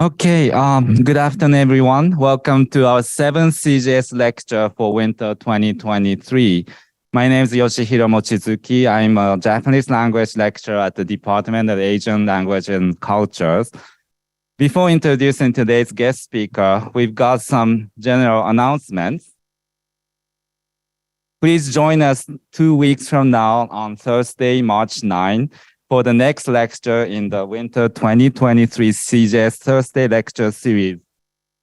Okay, good afternoon, everyone. Welcome to our seventh CJS lecture for winter 2023. My name is Yoshihiro Mochizuki. I'm a Japanese language lecturer at the Department of Asian Language and Cultures. Before introducing today's guest speaker, we've got some general announcements. Please join us 2 weeks from now on Thursday, March 9, for the next lecture in the winter 2023 CJS Thursday lecture series.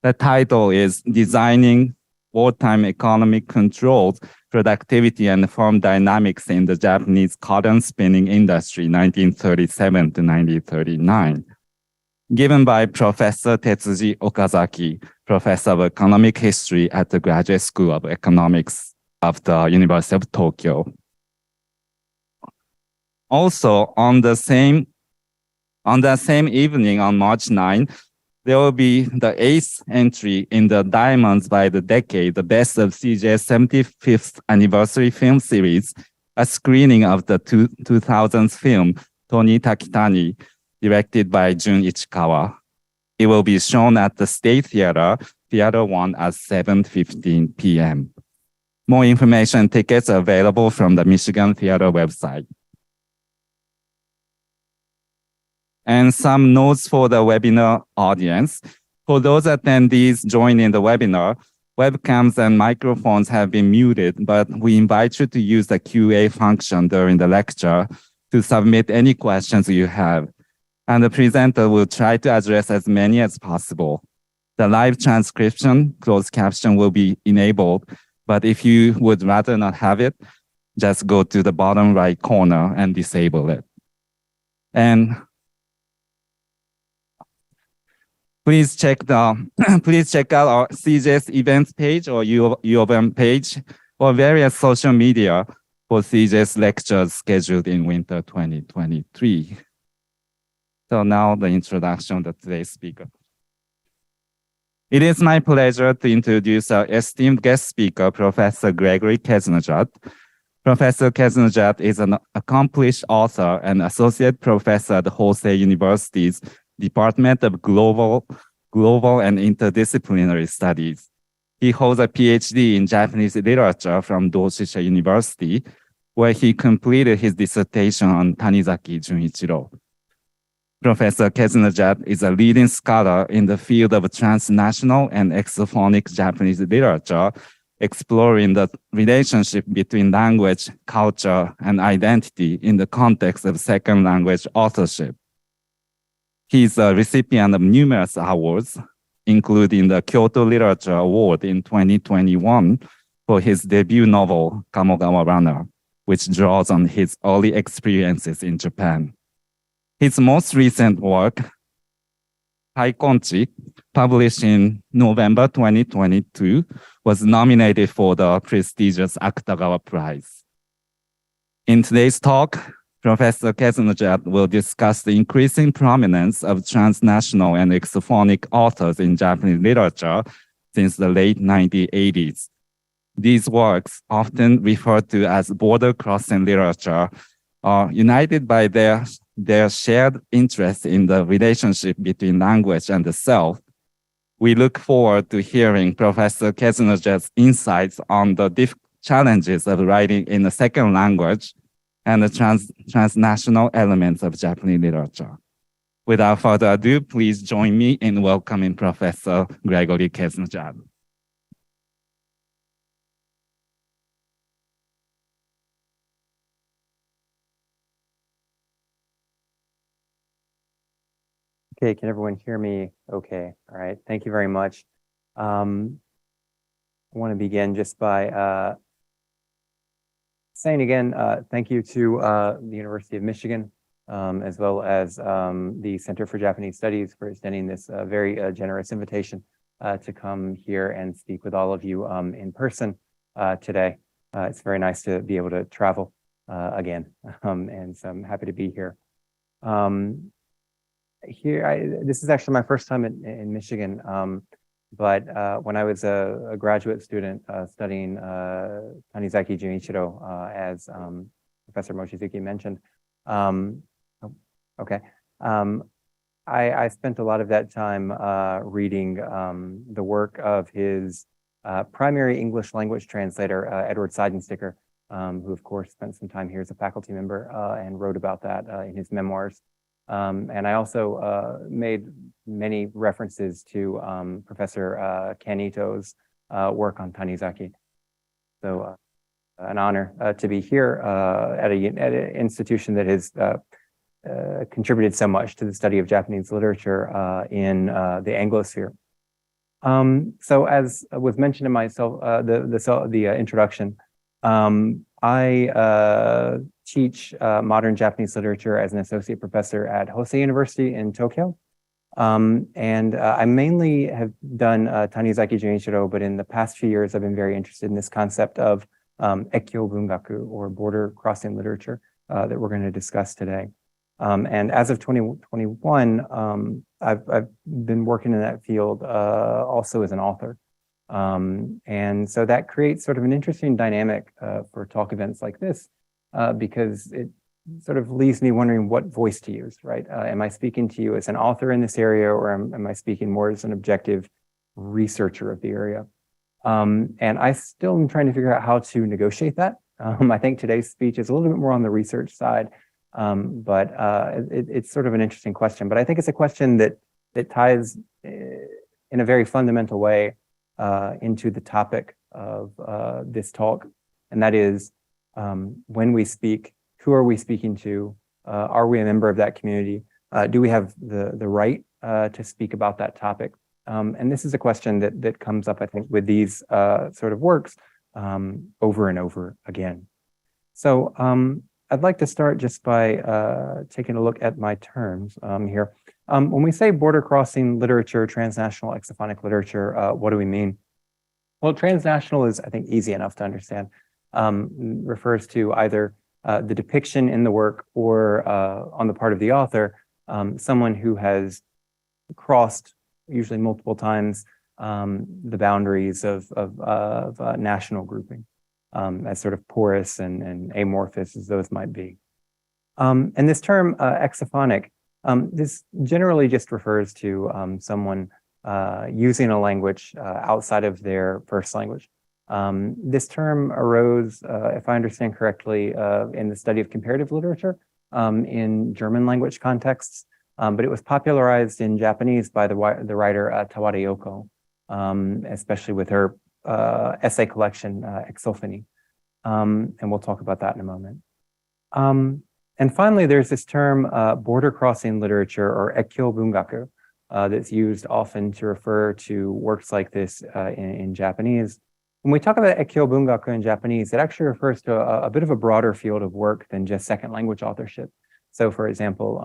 The title is Designing Wartime Economic Controls, Productivity and Firm Dynamics in the Japanese Cotton Spinning Industry, 1937 to 1939. Given by Professor Tetsuji Okazaki, Professor of Economic History at the Graduate School of Economics of the University of Tokyo. Also, on the same evening on March 9, there will be the 8th entry in the Diamonds by the Decade, the Best of CJ's 75th Anniversary Film Series, a screening of the 2000s film Toni Takitani, directed by Jun Ichikawa. It will be shown at the State Theater, Theater 1 at 7:15 p.m. More information and tickets are available from the Michigan Theater website. And some notes for the webinar audience. For those attendees joining the webinar, webcams and microphones have been muted, but we invite you to use the QA function during the lecture to submit any questions you have. And the presenter will try to address as many as possible. The live transcription, closed caption will be enabled, but if you would rather not have it, just go to the bottom right corner and disable it. And please check out our CJS events page or U of M page or various social media for CJS lectures scheduled in winter 2023. So now the introduction of today's speaker. It is my pleasure to introduce our esteemed guest speaker, Professor Gregory Khezrnejat. Professor Khezrnejat is an accomplished author and associate professor at Hosei University's Department of Global and Interdisciplinary Studies. He holds a PhD in Japanese literature from Doshisha University, where he completed his dissertation on Tanizaki Junichiro. Professor Khezrnejat is a leading scholar in the field of transnational and exophonic Japanese literature, exploring the relationship between language, culture, and identity in the context of second language authorship. He's a recipient of numerous awards, including the Kyoto Literature Award in 2021 for his debut novel, Kamogawa Runner, which draws on his early experiences in Japan. His most recent work, Kaikonchi, published in November 2022, was nominated for the prestigious Akutagawa Prize. In today's talk, Professor Khezrnejat will discuss the increasing prominence of transnational and exophonic authors in Japanese literature since the late 1980s. These works, often referred to as border-crossing literature, are united by their shared interest in the relationship between language and the self. We look forward to hearing Professor Khezrnejat's insights on the challenges of writing in a second language and the transnational elements of Japanese literature. Without further ado, please join me in welcoming Professor Gregory Khezrnejat. Okay, can everyone hear me okay? All right, thank you very much. I want to begin just by saying again, thank you to the University of Michigan, as well as the Center for Japanese Studies for extending this very generous invitation to come here and speak with all of you in person today. It's very nice to be able to travel again, and so I'm happy to be here. This is actually my first time in Michigan, but when I was a graduate student studying Tanizaki Junichiro, as Professor Mochizuki mentioned, I spent a lot of that time reading the work of his primary English language translator, Edward Seidensticker, who of course spent some time here as a faculty member and wrote about that in his memoirs. And I also made many references to Professor Kanito's work on Tanizaki. So an honor to be here at an institution that has contributed so much to the study of Japanese literature in the Anglosphere. So as was mentioned in the introduction, I teach modern Japanese literature as an associate professor at Hosei University in Tokyo. And I mainly have done Tanizaki Junichiro, but in the past few years, I've been very interested in this concept of Ekkyo Bungaku, or border crossing literature, that we're going to discuss today. And as of 2021, I've been working in that field also as an author. And so that creates sort of an interesting dynamic for talk events like this, because it sort of leaves me wondering what voice to use, right? Am I speaking to you as an author in this area, or am I speaking more as an objective researcher of the area? And I still am trying to figure out how to negotiate that. I think today's speech is a little bit more on the research side, but it's sort of an interesting question. But I think it's a question that ties in a very fundamental way into the topic of this talk, and that is when we speak, who are we speaking to? Are we a member of that community? Do we have the right to speak about that topic? And this is a question that comes up, I think, with these sort of works over and over again. So I'd like to start just by taking a look at my terms here. When we say border crossing literature, transnational exophonic literature, what do we mean? Well, transnational is, I think, easy enough to understand. Refers to either the depiction in the work, or on the part of the author, someone who has crossed, usually multiple times, the boundaries of national grouping, as sort of porous and amorphous as those might be. And this term exophonic, this generally just refers to someone using a language outside of their first language. This term arose, if I understand correctly, in the study of comparative literature in German language contexts, but it was popularized in Japanese by the writer Tawada Yoko, especially with her essay collection, Exophony. And we'll talk about that in a moment. And finally, there's this term border crossing literature, or Ekkyo Bungaku, that's used often to refer to works like this in Japanese. When we talk about Ekkyo Bungaku in Japanese, it actually refers to a bit of a broader field of work than just second language authorship. So for example,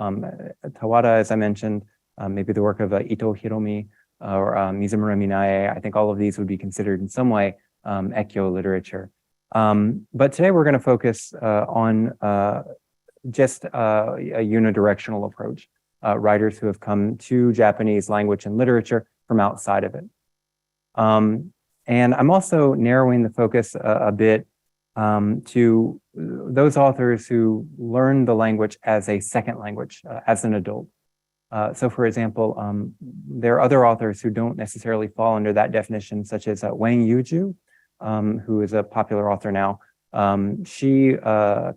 Tawada, as I mentioned, maybe the work of Ito Hiromi or Mizumura Minae, I think all of these would be considered in some way Ekkyo literature. But today we're going to focus on just a unidirectional approach, writers who have come to Japanese language and literature from outside of it. And I'm also narrowing the focus a bit to those authors who learn the language as a second language, as an adult. So for example, there are other authors who don't necessarily fall under that definition, such as Wang Yuju, who is a popular author now. She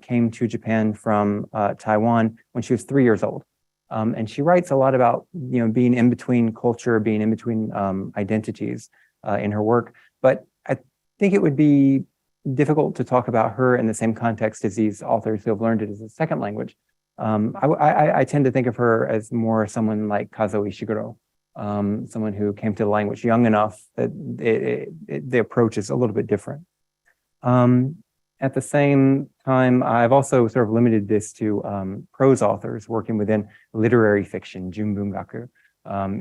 came to Japan from Taiwan when she was 3 years old. And she writes a lot about, being in between culture, being in between identities in her work. But I think it would be difficult to talk about her in the same context as these authors who have learned it as a second language. I tend to think of her as more someone like Kazuo Ishiguro, someone who came to the language young enough that the approach is a little bit different. At the same time, I've also sort of limited this to prose authors working within literary fiction, junbungaku,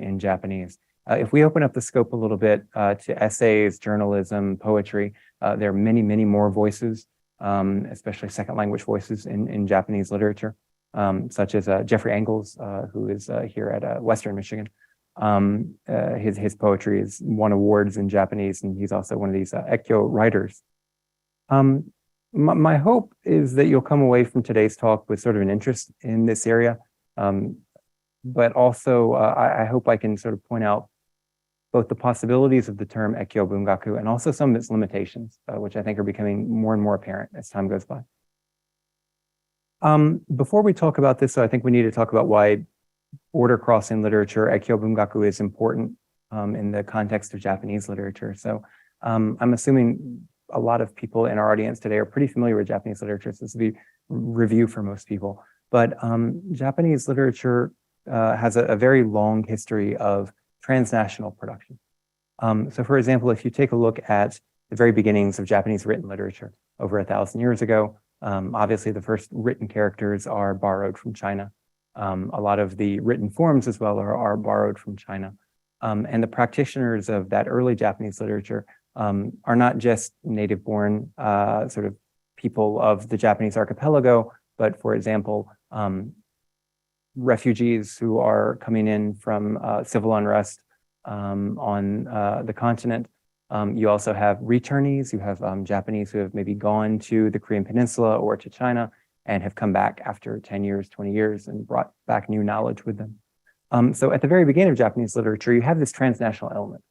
in Japanese. If we open up the scope a little bit to essays, journalism, poetry, there are many, many more voices, especially second language voices in Japanese literature, such as Jeffrey Engels, who is here at Western Michigan. His poetry has won awards in Japanese, and he's also one of these Ekkyo writers. My hope is that you'll come away from today's talk with sort of an interest in this area. but also I hope I can sort of point out both the possibilities of the term Ekkyo Bungaku and also some of its limitations, which I think are becoming more and more apparent as time goes by. Before we talk about this, I think we need to talk about why border crossing literature, Ekkyo Bungaku, is important in the context of Japanese literature. So I'm assuming a lot of people in our audience today are pretty familiar with Japanese literature. So this will be review for most people. But Japanese literature has a very long history of transnational production. So for example, if you take a look at the very beginnings of Japanese written literature over 1,000 years ago, obviously the first written characters are borrowed from China. A lot of the written forms as well are borrowed from China. And the practitioners of that early Japanese literature are not just native-born sort of people of the Japanese archipelago, but for example, refugees who are coming in from civil unrest on the continent. You also have returnees. You have Japanese who have maybe gone to the Korean Peninsula or to China and have come back after 10 years, 20 years and brought back new knowledge with them. So at the very beginning of Japanese literature, you have this transnational element.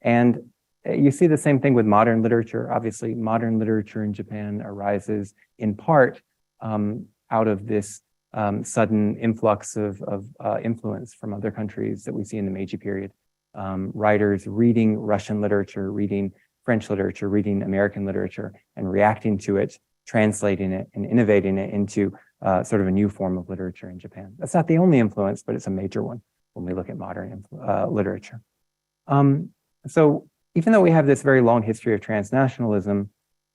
And you see the same thing with modern literature. Obviously, modern literature in Japan arises in part out of this sudden influx of influence from other countries that we see in the Meiji period. Writers reading Russian literature, reading French literature, reading American literature, and reacting to it, translating it, and innovating it into sort of a new form of literature in Japan. That's not the only influence, but it's a major one when we look at modern literature. So even though we have this very long history of transnationalism,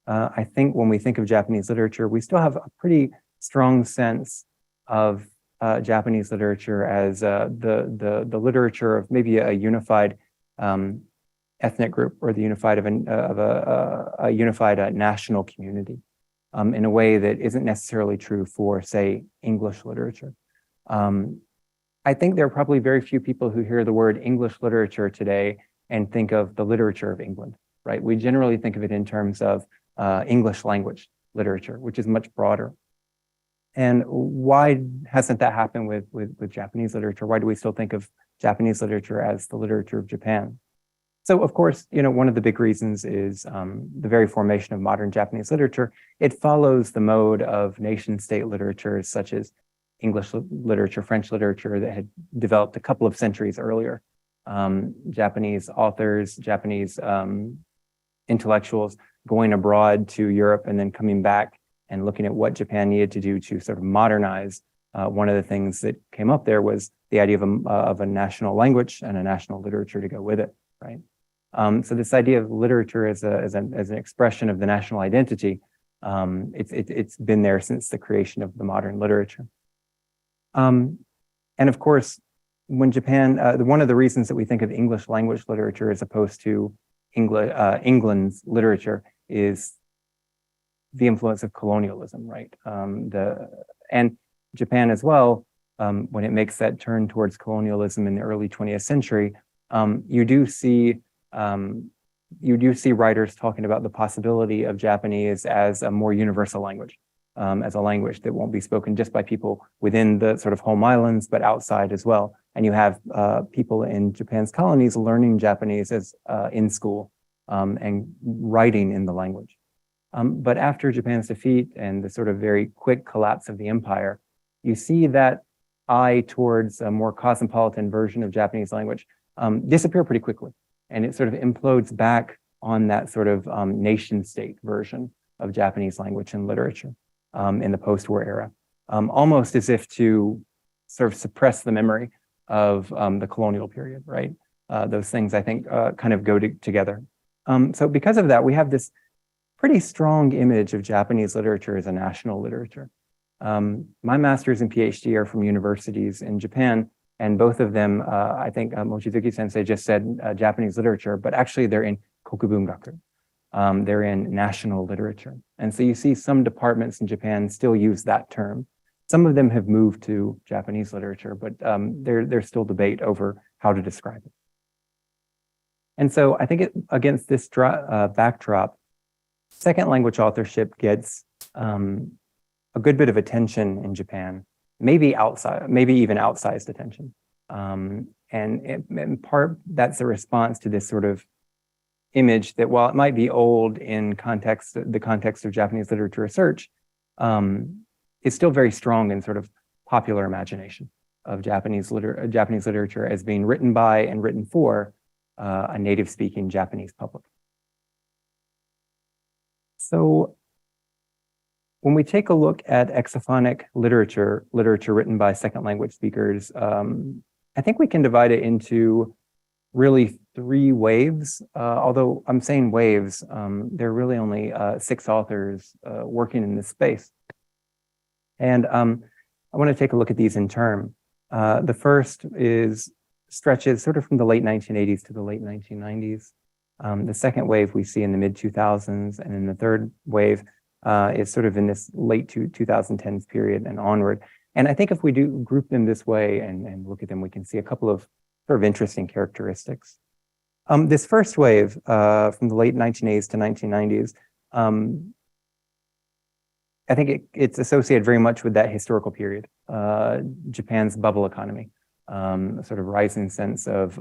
I think when we think of Japanese literature, we still have a pretty strong sense of Japanese literature as the literature of maybe a unified ethnic group or the unified of a unified national community in a way that isn't necessarily true for, say, English literature. I think there are probably very few people who hear the word English literature today and think of the literature of England, right? We generally think of it in terms of English language literature, which is much broader. And why hasn't that happened with Japanese literature? Why do we still think of Japanese literature as the literature of Japan? So of course, one of the big reasons is the very formation of modern Japanese literature. It follows the mode of nation state literatures such as English literature, French literature that had developed a couple of centuries earlier. Japanese authors, Japanese intellectuals going abroad to Europe and then coming back and looking at what Japan needed to do to sort of modernize. One of the things that came up there was the idea of a national language and a national literature to go with it, right? So this idea of literature as an expression of the national identity, it's been there since the creation of the modern literature. And of course, when Japan, one of the reasons that we think of English language literature as opposed to England's literature is the influence of colonialism, right? And Japan as well, when it makes that turn towards colonialism in the early 20th century, you do see writers talking about the possibility of Japanese as a more universal language, as a language that won't be spoken just by people within the sort of home islands, but outside as well. And you have people in Japan's colonies learning Japanese as in school and writing in the language. But after Japan's defeat and the sort of very quick collapse of the empire, you see that eye towards a more cosmopolitan version of Japanese language disappear pretty quickly. And it sort of implodes back on that sort of nation state version of Japanese language and literature in the post-war era, almost as if to sort of suppress the memory of the colonial period, right? Those things, I think, kind of go together. So because of that, we have this pretty strong image of Japanese literature as a national literature. My master's and PhD are from universities in Japan, and both of them, I think Mochizuki sensei just said Japanese literature, but actually they're in kokubungaku. They're in national literature. And so you see some departments in Japan still use that term. Some of them have moved to Japanese literature, but there's still debate over how to describe it. And so I think against this backdrop, second language authorship gets a good bit of attention in Japan. maybe even outsized attention. And in part, that's a response to this sort of image that, while it might be old in the context of Japanese literature research, is still very strong in sort of popular imagination of Japanese literature as being written by and written for a native-speaking Japanese public. So when we take a look at exophonic literature written by second language speakers, I think we can divide it into really 3 waves. Although I'm saying waves, there are really only 6 authors working in this space. And I want to take a look at these in turn. The first stretches sort of from the late 1980s to the late 1990s. The second wave we see in the mid-2000s, and then the third wave is sort of in this late 2010s period and onward. And I think if we do group them this way and look at them, we can see a couple of sort of interesting characteristics. This first wave from the late 1980s to 1990s, I think it's associated very much with that historical period, Japan's bubble economy, a sort of rising sense of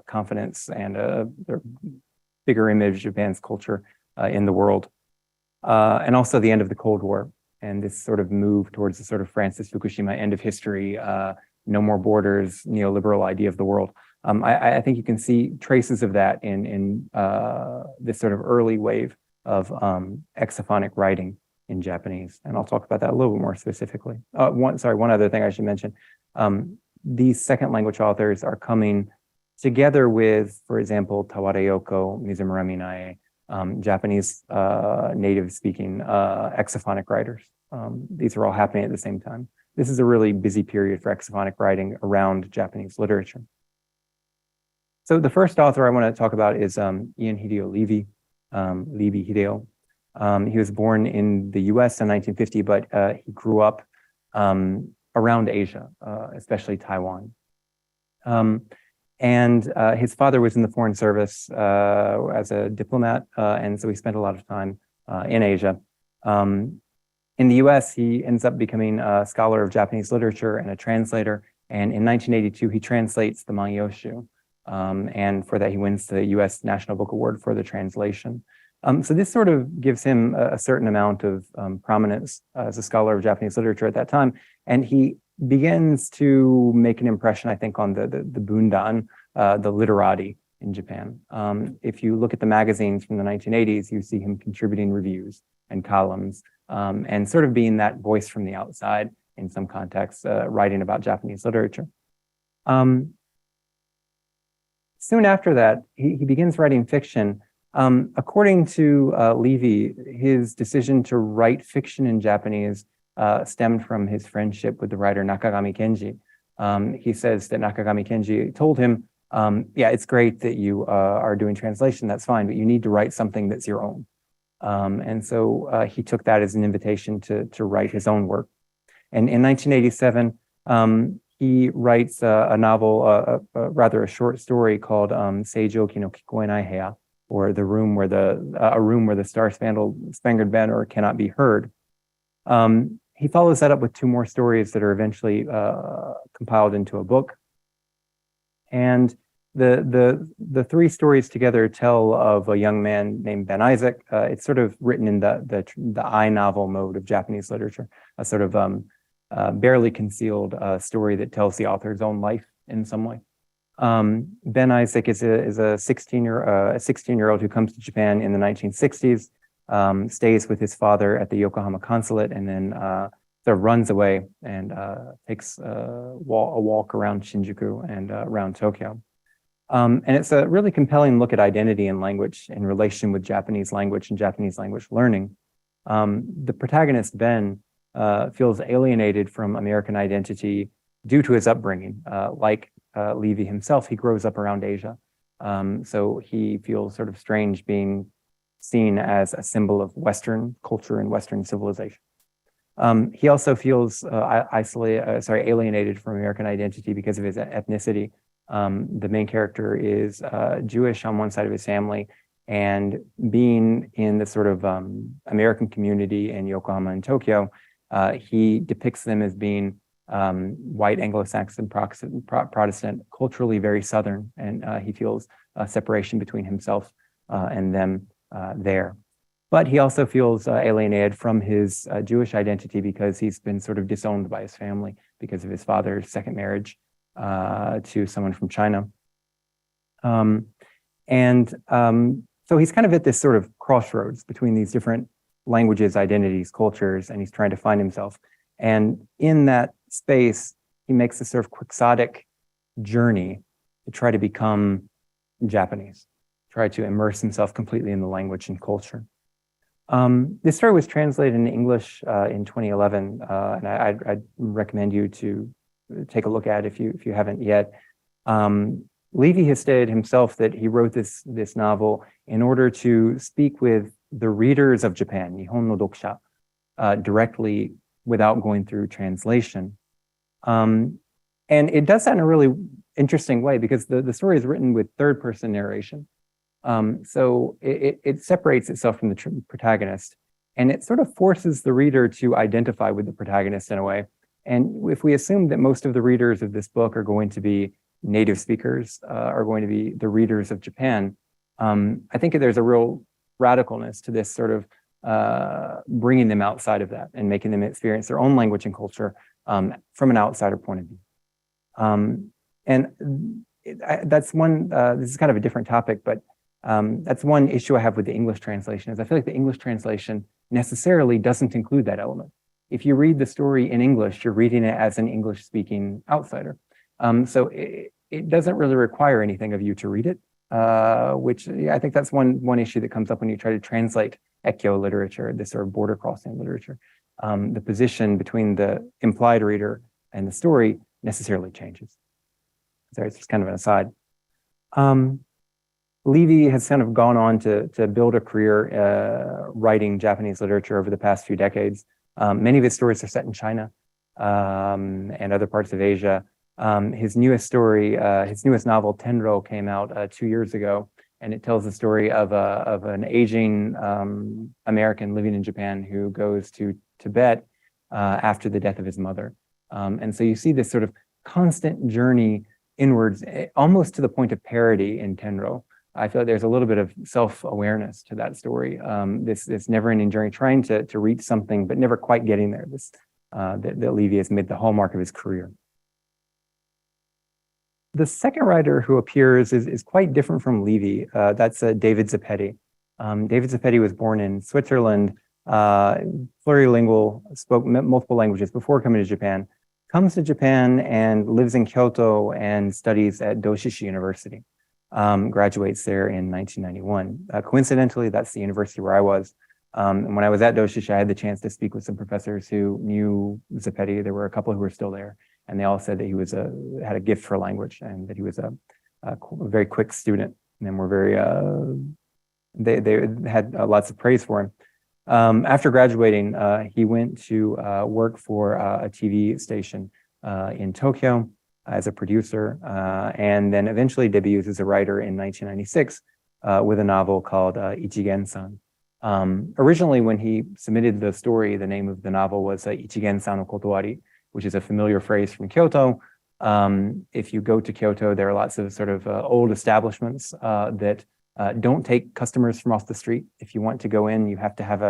confidence and a bigger image of Japan's culture in the world. And also the end of the Cold War and this sort of move towards the sort of Francis Fukushima end of history, no more borders, neoliberal idea of the world. I think you can see traces of that in this sort of early wave of exophonic writing in Japanese. And I'll talk about that a little bit more specifically. One other thing I should mention. These second language authors are coming together with, for example, Tawara Yoko, Mizumura Minae, Japanese native-speaking exophonic writers. These are all happening at the same time. This is a really busy period for exophonic writing around Japanese literature. So the first author I want to talk about is Ian Hideo Levy, Levy Hideo. He was born in the US in 1950, but he grew up around Asia, especially Taiwan. And his father was in the Foreign Service as a diplomat, and so he spent a lot of time in Asia. In the US, he ends up becoming a scholar of Japanese literature and a translator. And in 1982, he translates the Manyoshu. And for that, he wins the US National Book Award for the translation. So this sort of gives him a certain amount of prominence as a scholar of Japanese literature at that time. And he begins to make an impression, I think, on the bundan, the literati in Japan. If you look at the magazines from the 1980s, you see him contributing reviews and columns and sort of being that voice from the outside in some contexts, writing about Japanese literature. Soon after that, he begins writing fiction. According to Levy, his decision to write fiction in Japanese stemmed from his friendship with the writer Nakagami Kenji. He says that Nakagami Kenji told him, yeah, it's great that you are doing translation, that's fine, but you need to write something that's your own. And so he took that as an invitation to write his own work. And in 1987, he writes a novel, rather a short story called Seijoki no Kikoenai Heya, or a room where the Star-Spangled Banner cannot be heard. He follows that up with 2 more stories that are eventually compiled into a book. And the 3 stories together tell of a young man named Ben Isaac. It's sort of written in the I novel mode of Japanese literature, a sort of barely concealed story that tells the author's own life in some way. Ben Isaac is a 16-year-old who comes to Japan in the 1960s, stays with his father at the Yokohama consulate, and then sort of runs away and takes a walk around Shinjuku and around Tokyo. And it's a really compelling look at identity and language in relation with Japanese language and Japanese language learning. The protagonist, Ben, feels alienated from American identity due to his upbringing. Like Levy himself, he grows up around Asia. So he feels sort of strange being seen as a symbol of Western culture and Western civilization. He also feels alienated from American identity because of his ethnicity. The main character is Jewish on one side of his family, and being in the sort of American community in Yokohama and Tokyo, He depicts them as being white Anglo-Saxon Protestant, culturally very Southern, and he feels a separation between himself and them there. But he also feels alienated from his Jewish identity because he's been sort of disowned by his family because of his father's second marriage to someone from China. So he's kind of at this sort of crossroads between these different languages, identities, cultures, and he's trying to find himself. And in that space, he makes this sort of quixotic journey to try to become Japanese, try to immerse himself completely in the language and culture. This story was translated into English in 2011, and I'd recommend you to take a look at it if you haven't yet. Levy has stated himself that he wrote this novel in order to speak with the readers of Japan, Nihon no Dokusha, directly without going through translation. And it does that in a really interesting way because the story is written with third-person narration. So it separates itself from the protagonist, and it sort of forces the reader to identify with the protagonist in a way. And if we assume that most of the readers of this book are going to be native speakers, are going to be the readers of Japan, I think there's a real radicalness to this sort of bringing them outside of that and making them experience their own language and culture from an outsider point of view. That's one, this is kind of a different topic, but that's one issue I have with the English translation is I feel like the English translation necessarily doesn't include that element. If you read the story in English, you're reading it as an English-speaking outsider. So it doesn't really require anything of you to read it, which I think that's one issue that comes up when you try to translate Ekkyo literature, this sort of border crossing literature. The position between the implied reader and the story necessarily changes. Sorry, it's just kind of an aside. Levy has kind of gone on to build a career writing Japanese literature over the past few decades. Many of his stories are set in China and other parts of Asia. His newest story, his newest novel, Tenro, came out 2 years ago, and it tells the story of an aging American living in Japan who goes to Tibet after the death of his mother. And so you see this sort of constant journey inwards, almost to the point of parody in Tenro. I feel like there's a little bit of self-awareness to that story. This never-ending journey, trying to reach something, but never quite getting there. That Levy has made the hallmark of his career. The second writer who appears is quite different from Levy. That's David Zapetti. David Zapetti was born in Switzerland, plurilingual, spoke multiple languages before coming to Japan, comes to Japan and lives in Kyoto and studies at Doshishi University. Graduates there in 1991. Coincidentally, that's the university where I was. And when I was at Doshishi, I had the chance to speak with some professors who knew Zapetti. There were a couple who were still there, and they all said that he was had a gift for language and that he was a very quick student. And were very they had lots of praise for him. After graduating, he went to work for a TV station in Tokyo as a producer, and then eventually debuted as a writer in 1996 with a novel called Ichigen-san. Originally, when he submitted the story, the name of the novel was Ichigen-san no Kotowari, which is a familiar phrase from Kyoto. If you go to Kyoto, there are lots of sort of old establishments that don't take customers from off the street. If you want to go in, you have to have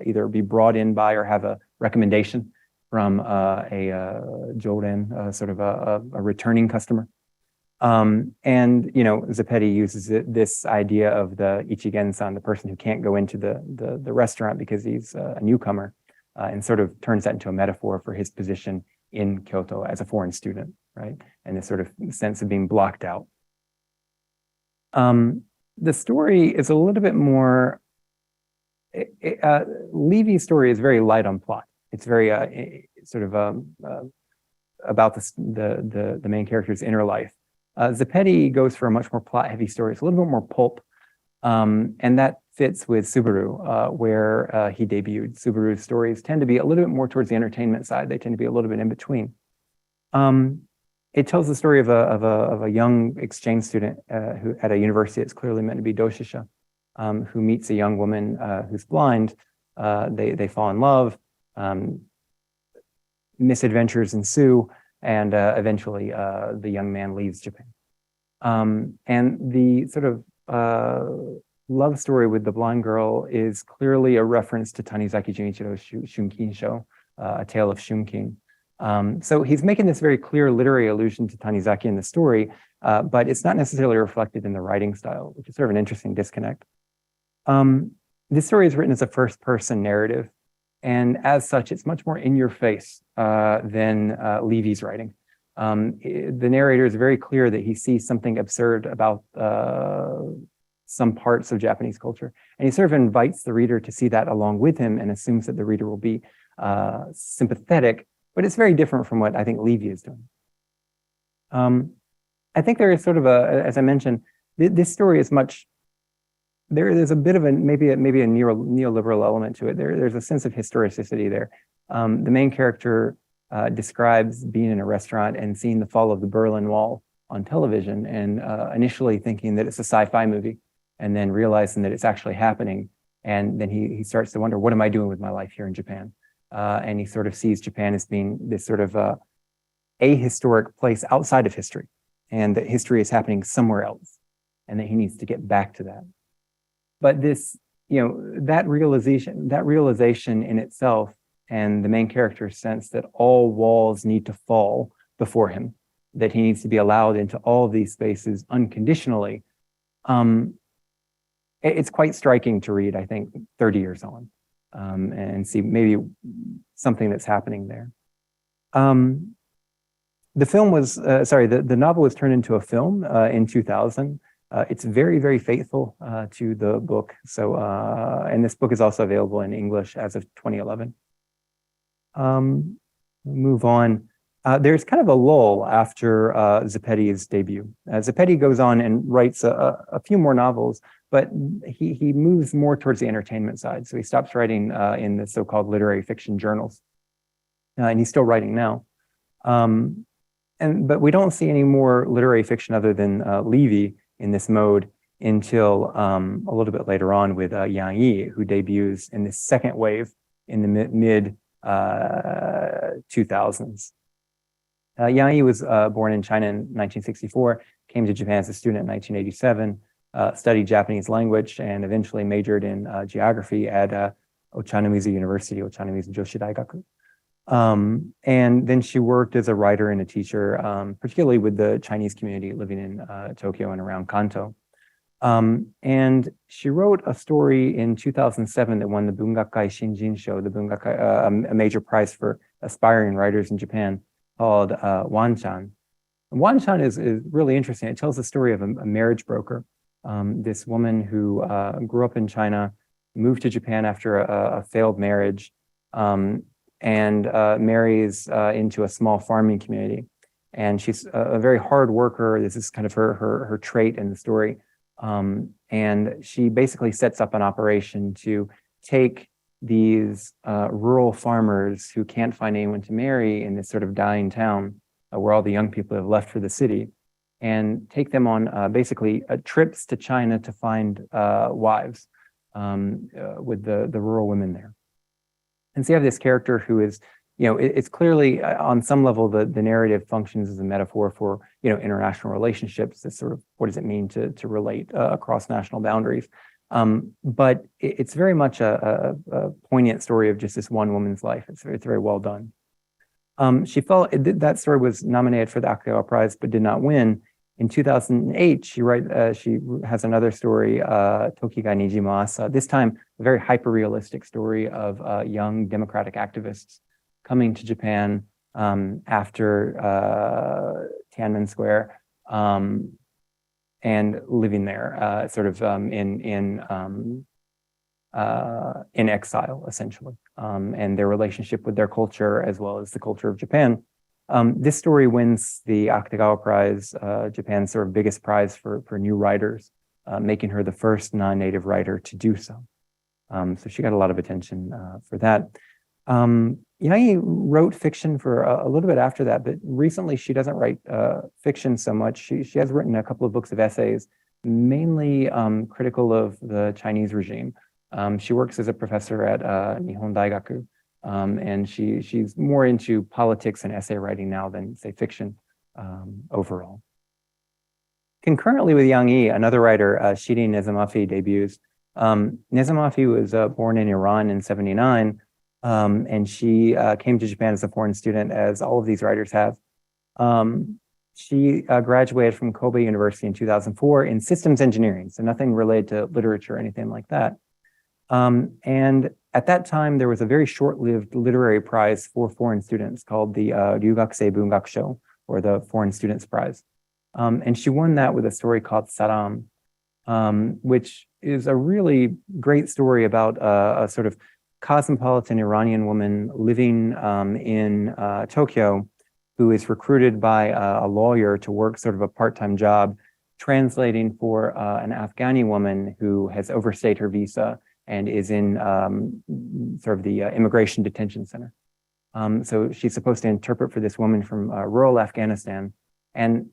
either be brought in by or have a recommendation from a joden, sort of a returning customer. And, you know, Zapetti uses this idea of the Ichigen-san, the person who can't go into the restaurant because he's a newcomer, and sort of turns that into a metaphor for his position in Kyoto as a foreign student, right? And this sort of sense of being blocked out. The story is a little bit more, Levy's story is very light on plot. It's very sort of about the main character's inner life. Zapetti goes for a much more plot-heavy story. It's a little bit more pulp, and that fits with Subaru, where he debuted. Subaru's stories tend to be a little bit more towards the entertainment side. They tend to be a little bit in between. It tells the story of a young exchange student who at a university that's clearly meant to be Doshisha, who meets a young woman who's blind. They fall in love. misadventures ensue, and eventually the young man leaves Japan. And the sort of love story with the blind girl is clearly a reference to Tanizaki Junichiro's Shunkinsho, A Tale of Shunkin. So he's making this very clear literary allusion to Tanizaki in the story, but it's not necessarily reflected in the writing style, which is sort of an interesting disconnect. This story is written as a first-person narrative, and as such, it's much more in your face than Levy's writing. The narrator is very clear that he sees something absurd about some parts of Japanese culture, and he sort of invites the reader to see that along with him and assumes that the reader will be sympathetic, but it's very different from what I think Levy is doing. I think there is sort of as I mentioned, this story is much, there's a bit of maybe a neoliberal element to it. There's a sense of historicity there. The main character describes being in a restaurant and seeing the fall of the Berlin Wall on television, and initially thinking that it's a sci-fi movie, and then realizing that it's actually happening. And then he starts to wonder, what am I doing with my life here in Japan? And he sort of sees Japan as being this sort of ahistoric place outside of history, and that history is happening somewhere else, and that he needs to get back to that. But this, that realization in itself, and the main character's sense that all walls need to fall before him, that he needs to be allowed into all of these spaces unconditionally, it's quite striking to read, I think, 30 years on, and see maybe something that's happening there. The film was, the novel was turned into a film in 2000. It's very, very faithful to the book. So, and this book is also available in English as of 2011. Move on. There's kind of a lull after Zeppetti's debut. Zeppetti goes on and writes a few more novels, but he moves more towards the entertainment side. So he stops writing in the so-called literary fiction journals, and he's still writing now. But we don't see any more literary fiction other than Levy in this mode until a little bit later on with Yang Yi, who debuts in the second wave in the mid 2000s. Yang Yi was born in China in 1964, came to Japan as a student in 1987, studied Japanese language, and eventually majored in geography at Ochanomizu University, Ochanomizu Joshi Daigaku. And then she worked as a writer and a teacher, particularly with the Chinese community living in Tokyo and around Kanto. And she wrote a story in 2007 that won the Bungakai Shinjin-sho, the Bungakai, a major prize for aspiring writers in Japan, called Wanchan. Wanchan is really interesting. It tells the story of a marriage broker. This woman who grew up in China, moved to Japan after a failed marriage, and marries into a small farming community. And she's a very hard worker. This is kind of her trait in the story. And she basically sets up an operation to take these rural farmers who can't find anyone to marry in this sort of dying town where all the young people have left for the city, and take them on basically trips to China to find wives with the rural women there. And so you have this character who is, it's clearly on some level the narrative functions as a metaphor for, international relationships. It's sort of, what does it mean to relate across national boundaries? But it's very much a poignant story of just this one woman's life. It's very well done. That story was nominated for the Akagawa Prize, but did not win. In 2008, she has another story, Toki ga Nijima Asa, this time a very hyper-realistic story of young democratic activists coming to Japan after Tiananmen Square and living there, sort of in exile, essentially, and their relationship with their culture as well as the culture of Japan. This story wins the Akagawa Prize, Japan's sort of biggest prize for new writers, making her the first non-native writer to do so. So she got a lot of attention for that. Yang wrote fiction for a little bit after that, but recently she doesn't write fiction so much. She has written a couple of books of essays, mainly critical of the Chinese regime. She works as a professor at Nihon Daigaku, And she's more into politics and essay writing now than, say, fiction overall. Concurrently with Yang Yi, another writer, Shiri Nezamafi, debuts. Nezamafi was born in Iran in '79, and she came to Japan as a foreign student, as all of these writers have. She graduated from Kobe University in 2004 in systems engineering, so nothing related to literature or anything like that. And at that time, there was a very short-lived literary prize for foreign students called the Ryugakusei Bungakusho, or the Foreign Students Prize. And she won that with a story called Saram, which is a really great story about a sort of cosmopolitan Iranian woman living in Tokyo, who is recruited by a lawyer to work sort of a part-time job translating for an Afghani woman who has overstayed her visa and is in sort of the immigration detention center. So she's supposed to interpret for this woman from rural Afghanistan. And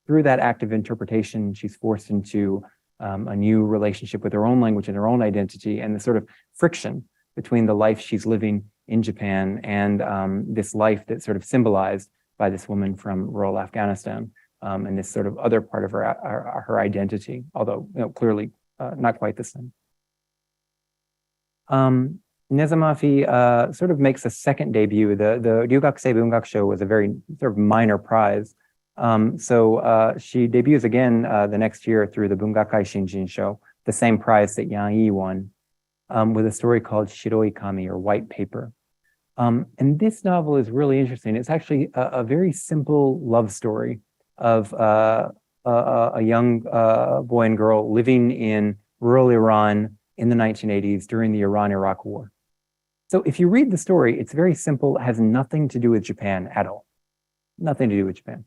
through that act of interpretation, she's forced into a new relationship with her own language and her own identity, and the sort of friction between the life she's living in Japan and this life that's sort of symbolized by this woman from rural Afghanistan, and this sort of other part of her identity, although clearly not quite the same. Nezamafi sort of makes a second debut. The Ryugakusei Bungakusho was a very sort of minor prize. So she debuts again the next year through the Bungakai Shinjin Show, the same prize that Yang Yi won, with a story called Shiroi Kami, or White Paper. And this novel is really interesting. It's actually a very simple love story of a young boy and girl living in rural Iran in the 1980s during the Iran-Iraq War. So if you read the story, it's very simple, it has nothing to do with Japan at all. Nothing to do with Japan.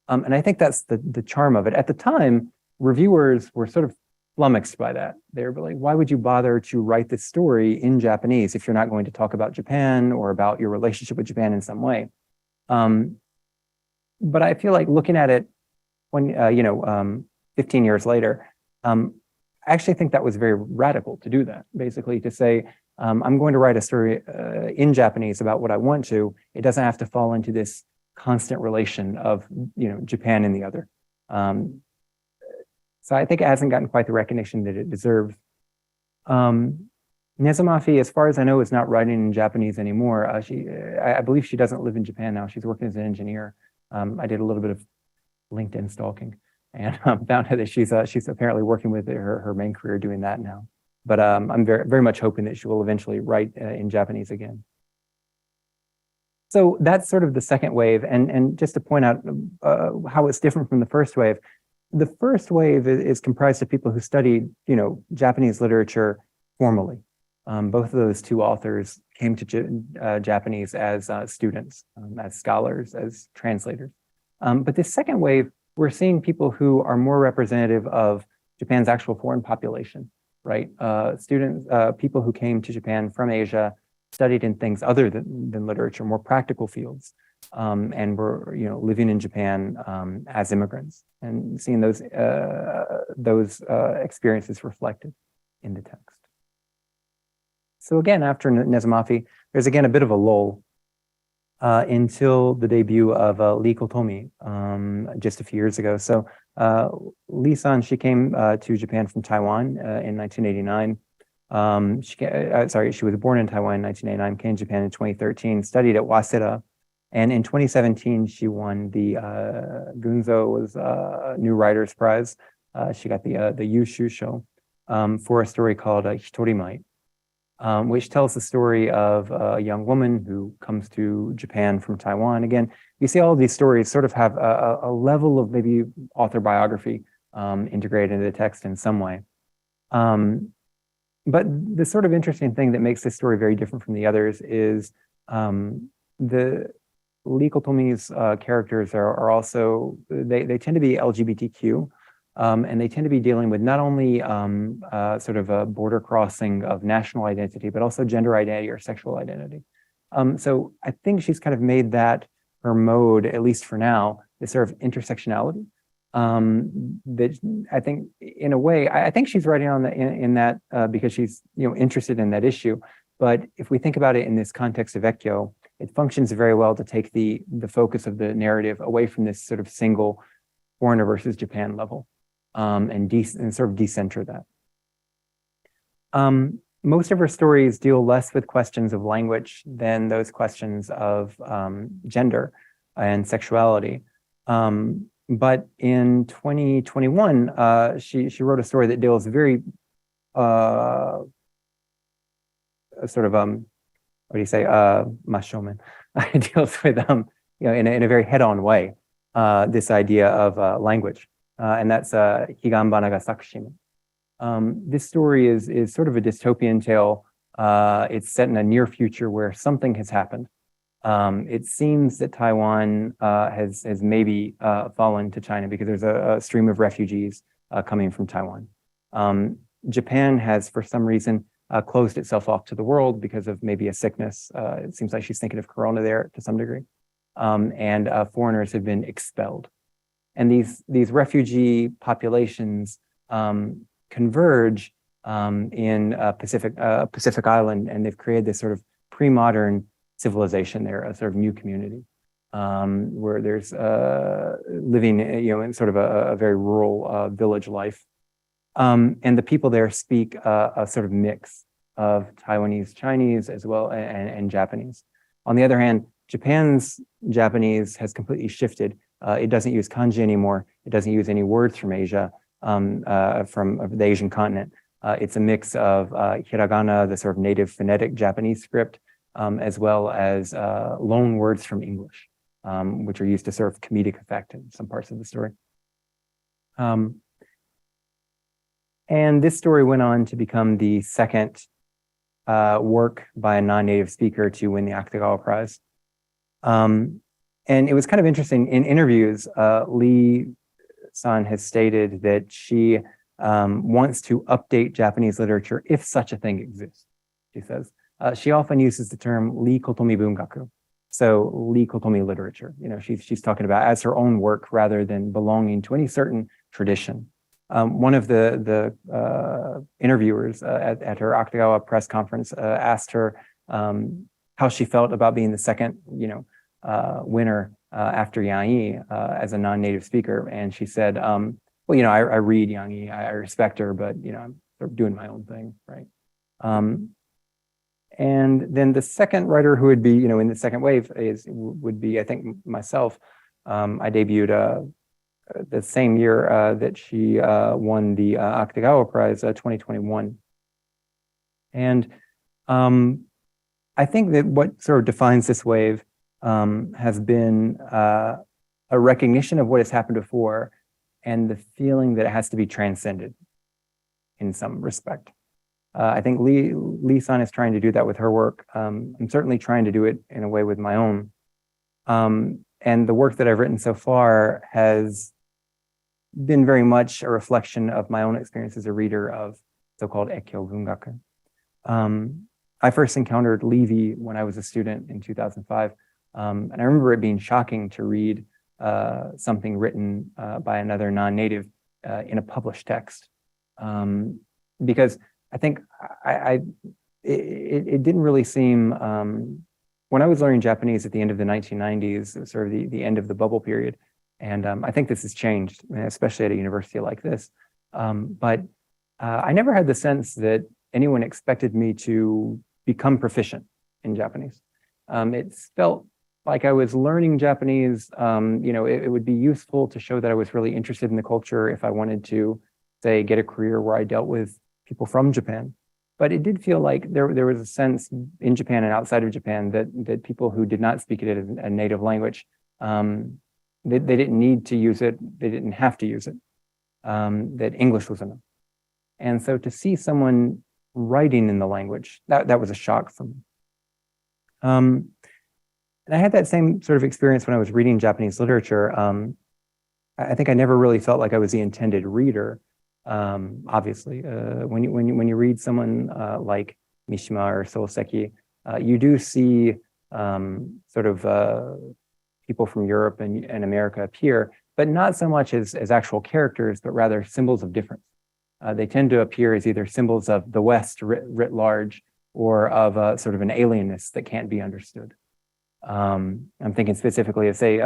And I think that's the charm of it. At the time, reviewers were sort of flummoxed by that. They were like, why would you bother to write this story in Japanese if you're not going to talk about Japan or about your relationship with Japan in some way? But I feel like looking at it when, 15 years later, I actually think that was very radical to do that, basically to say, I'm going to write a story in Japanese about what I want to. It doesn't have to fall into this constant relation of, Japan and the other. So I think it hasn't gotten quite the recognition that it deserves. Nezamafi, as far as I know, is not writing in Japanese anymore. I believe she doesn't live in Japan now. She's working as an engineer. I did a little bit of LinkedIn stalking and found out that she's apparently working with her main career doing that now. But I'm very, very much hoping that she will eventually write in Japanese again. So that's sort of the second wave. And just to point out how it's different from the first wave, the first wave is comprised of people who studied, Japanese literature formally. Both of those two authors came to Japanese as students, as scholars, as translators. But this second wave, we're seeing people who are more representative of Japan's actual foreign population, right? People who came to Japan from Asia, studied in things other than literature, more practical fields, and were living in Japan as immigrants, and seeing those experiences reflected in the text. So again, after Nezamafi, there's again a bit of a lull until the debut of Lee Kotomi just a few years ago. So Lee-san, she came to Japan from Taiwan in 1989. She was born in Taiwan in 1989, came to Japan in 2013, studied at Waseda, and in 2017 she won the Gunzō New Writers Prize. She got the Yushu Show for a story called Hitorimai, which tells the story of a young woman who comes to Japan from Taiwan. Again, you see all of these stories sort of have a level of maybe author biography integrated into the text in some way. But the sort of interesting thing that makes this story very different from the others is the Lee Kotomi's characters are also, they tend to be LGBTQ, and they tend to be dealing with not only sort of a border crossing of national identity, but also gender identity or sexual identity. So I think she's kind of made that her mode, at least for now, this sort of intersectionality. That I think, in a way, I think she's writing on in that because she's interested in that issue. But if we think about it in this context of Ekkyo, it functions very well to take the focus of the narrative away from this sort of single foreigner versus Japan level, and sort of decenter that. Most of her stories deal less with questions of language than those questions of gender and sexuality. But in 2021, she wrote a story that deals very sort of what do you say, mashomen, deals with in a very head-on way this idea of language, and that's Higambana ga Sakushimen. This story is sort of a dystopian tale. It's set in a near future where something has happened. It seems that Taiwan has maybe fallen to China because there's a stream of refugees coming from Taiwan. Japan has, for some reason, closed itself off to the world because of maybe a sickness. It seems like she's thinking of corona there to some degree. And foreigners have been expelled. And these refugee populations converge in Pacific Island, and they've created this sort of pre-modern civilization there, a sort of new community where there's living, in sort of a very rural village life. And the people there speak a sort of mix of Taiwanese Chinese as well and Japanese. On the other hand, Japan's Japanese has completely shifted. It doesn't use kanji anymore. It doesn't use any words from Asia, from the Asian continent. It's a mix of hiragana, the sort of native phonetic Japanese script, as well as loan words from English, which are used to serve comedic effect in some parts of the story. And this story went on to become the second work by a non-native speaker to win the Akutagawa Prize. And it was kind of interesting. In interviews, Lee-san has stated that she wants to update Japanese literature if such a thing exists, she says. She often uses the term Lee Kotomi Bungaku, so Lee Kotomi literature. She's talking about as her own work rather than belonging to any certain tradition. One of the interviewers at her Akutagawa press conference asked her how she felt about being the second, winner after Yang Yi as a non-native speaker, and she said, "Well, I read Yang Yi, I respect her, but I'm sort of doing my own thing, right?" And then the second writer who would be, in the second wave would be, I think, myself. I debuted the same year that she won the Akutagawa Prize, 2021. And I think that what sort of defines this wave has been a recognition of what has happened before and the feeling that it has to be transcended in some respect. I think Lee-san is trying to do that with her work. I'm certainly trying to do it in a way with my own. And the work that I've written so far has been very much a reflection of my own experience as a reader of so-called Ekkyo Bungaku. I first encountered Levy when I was a student in 2005. And I remember it being shocking to read something written by another non-native in a published text. Because I think it didn't really seem, when I was learning Japanese at the end of the 1990s, it was sort of the end of the bubble period. And I think this has changed, especially at a university like this. But I never had the sense that anyone expected me to become proficient in Japanese. It felt like I was learning Japanese. It would be useful to show that I was really interested in the culture if I wanted to, say, get a career where I dealt with people from Japan. But it did feel like there was a sense in Japan and outside of Japan that people who did not speak it as a native language, they didn't need to use it, they didn't have to use it, that English was enough. And so to see someone writing in the language, that was a shock for me. And I had that same sort of experience when I was reading Japanese literature. I think I never really felt like I was the intended reader. Obviously, when you read someone like Mishima or Soseki, you do see sort of people from Europe and America appear, but not so much as actual characters, but rather symbols of difference. They tend to appear as either symbols of the West writ large, or of a sort of an alienness that can't be understood. I'm thinking specifically of, say,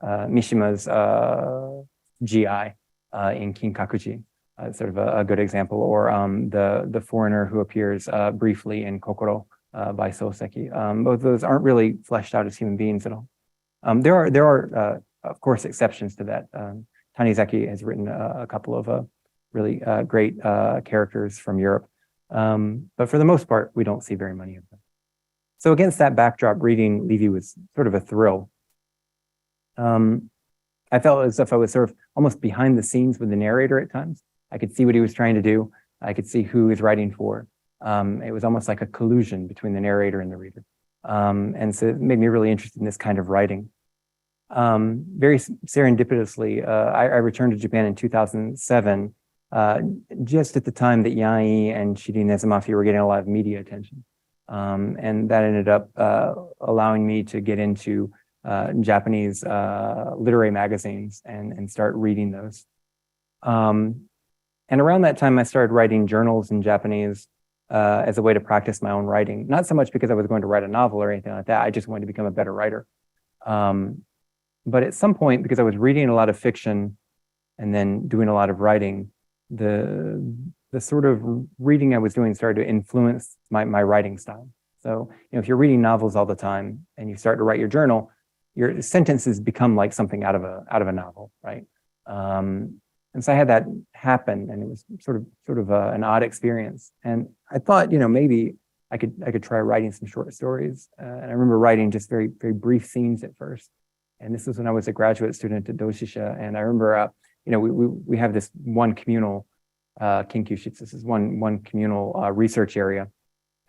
Mishima's GI in Kinkakuji, sort of a good example, or the foreigner who appears briefly in Kokoro by Soseki. Both of those aren't really fleshed out as human beings at all. There are of course, exceptions to that. Tanizaki has written a couple of really great characters from Europe. But for the most part, we don't see very many of them. So against that backdrop, reading Livy was sort of a thrill. I felt as if I was sort of almost behind the scenes with the narrator at times. I could see what he was trying to do. I could see who he was writing for. It was almost like a collusion between the narrator and the reader. And so it made me really interested in this kind of writing. Very serendipitously, I returned to Japan in 2007, just at the time that Yai and Shirin Nezumafi were getting a lot of media attention. And that ended up allowing me to get into Japanese literary magazines and start reading those. And around that time, I started writing journals in Japanese as a way to practice my own writing. Not so much because I was going to write a novel or anything like that. I just wanted to become a better writer. But at some point, because I was reading a lot of fiction and then doing a lot of writing, the sort of reading I was doing started to influence my writing style. So, if you're reading novels all the time and you start to write your journal, your sentences become like something out of a novel, right? And so I had that happen, and it was sort of an odd experience. And I thought, maybe I could try writing some short stories. And I remember writing just very, very brief scenes at first. And this was when I was a graduate student at Doshisha. And I remember, we have this one communal kinkyushitsu. This is one communal research area.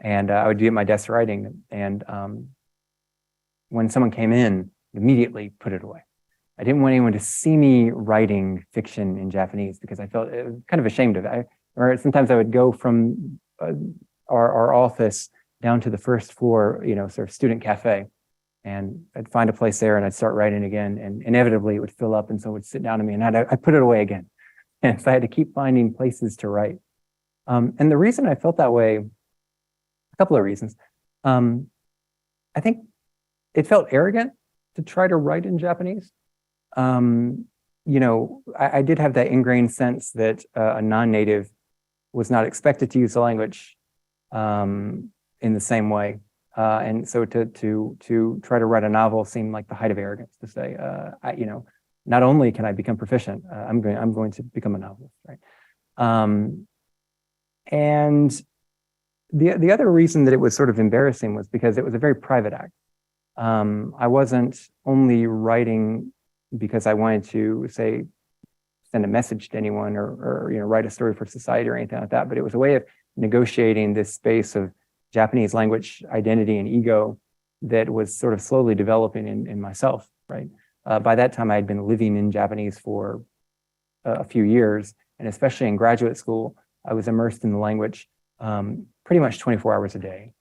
And I would be at my desk writing. And when someone came in, immediately put it away. I didn't want anyone to see me writing fiction in Japanese because I felt kind of ashamed of it. Or sometimes I would go from our office down to the first floor, sort of student cafe. And I'd find a place there and I'd start writing again. And inevitably it would fill up, and so it would sit down to me, and I'd put it away again. And so I had to keep finding places to write. And the reason I felt that way, a couple of reasons. I think it felt arrogant to try to write in Japanese. I did have that ingrained sense that a non-native was not expected to use the language in the same way. And so to try to write a novel seemed like the height of arrogance, to say, not only can I become proficient, I'm going to become a novelist, right? And the other reason that it was sort of embarrassing was because it was a very private act. I wasn't only writing because I wanted to, say, send a message to anyone or write a story for society or anything like that, but it was a way of negotiating this space of Japanese language identity and ego that was sort of slowly developing in myself, right? By that time, I had been living in Japanese for a few years, and especially in graduate school, I was immersed in the language pretty much 24 hours a day.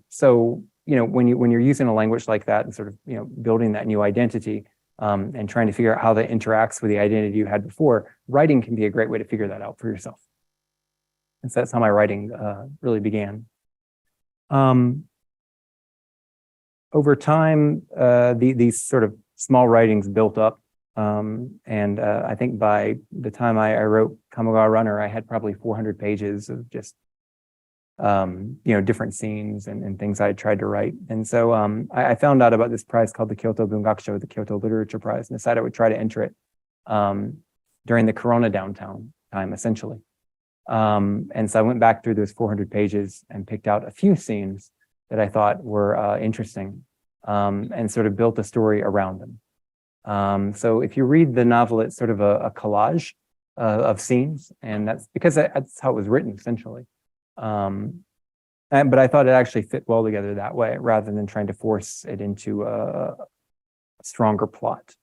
So, when you're using a language like that and sort of, building that new identity and trying to figure out how that interacts with the identity you had before, writing can be a great way to figure that out for yourself. And so that's how my writing really began. Over time, these sort of small writings built up. And I think by the time I wrote Kamogawa Runner, I had probably 400 pages of just, different scenes and things I had tried to write. And so I found out about this prize called the Kyoto Bungakusho, the Kyoto Literature Prize, and decided I would try to enter it during the Corona downtown time, essentially. And so I went back through those 400 pages and picked out a few scenes that I thought were interesting and sort of built a story around them. So if you read the novel, it's sort of a collage of scenes, and that's because that's how it was written, essentially. But I thought it actually fit well together that way, rather than trying to force it into a stronger plot.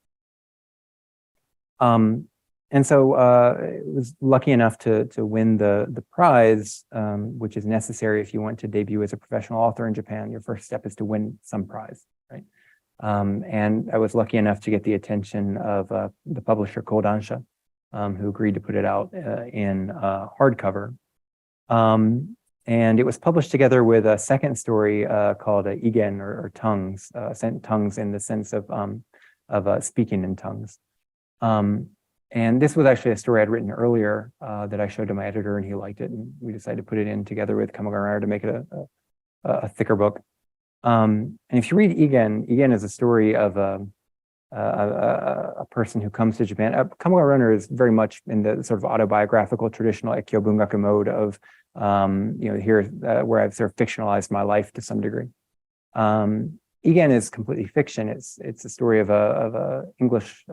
And so I was lucky enough to win the prize, which is necessary if you want to debut as a professional author in Japan. Your first step is to win some prize, right? And I was lucky enough to get the attention of the publisher Kodansha, who agreed to put it out in hardcover. And it was published together with a second story called Igen, or tongues, tongues in the sense of speaking in tongues. And this was actually a story I'd written earlier that I showed to my editor, and he liked it, and we decided to put it in together with Kamogawa Runner to make it a thicker book. And if you read Igen is a story of a person who comes to Japan. Kamogawa Runner is very much in the sort of autobiographical, traditional Ekkyo Bungaku mode of, here where I've sort of fictionalized my life to some degree. Igen is completely fiction. It's a story of a English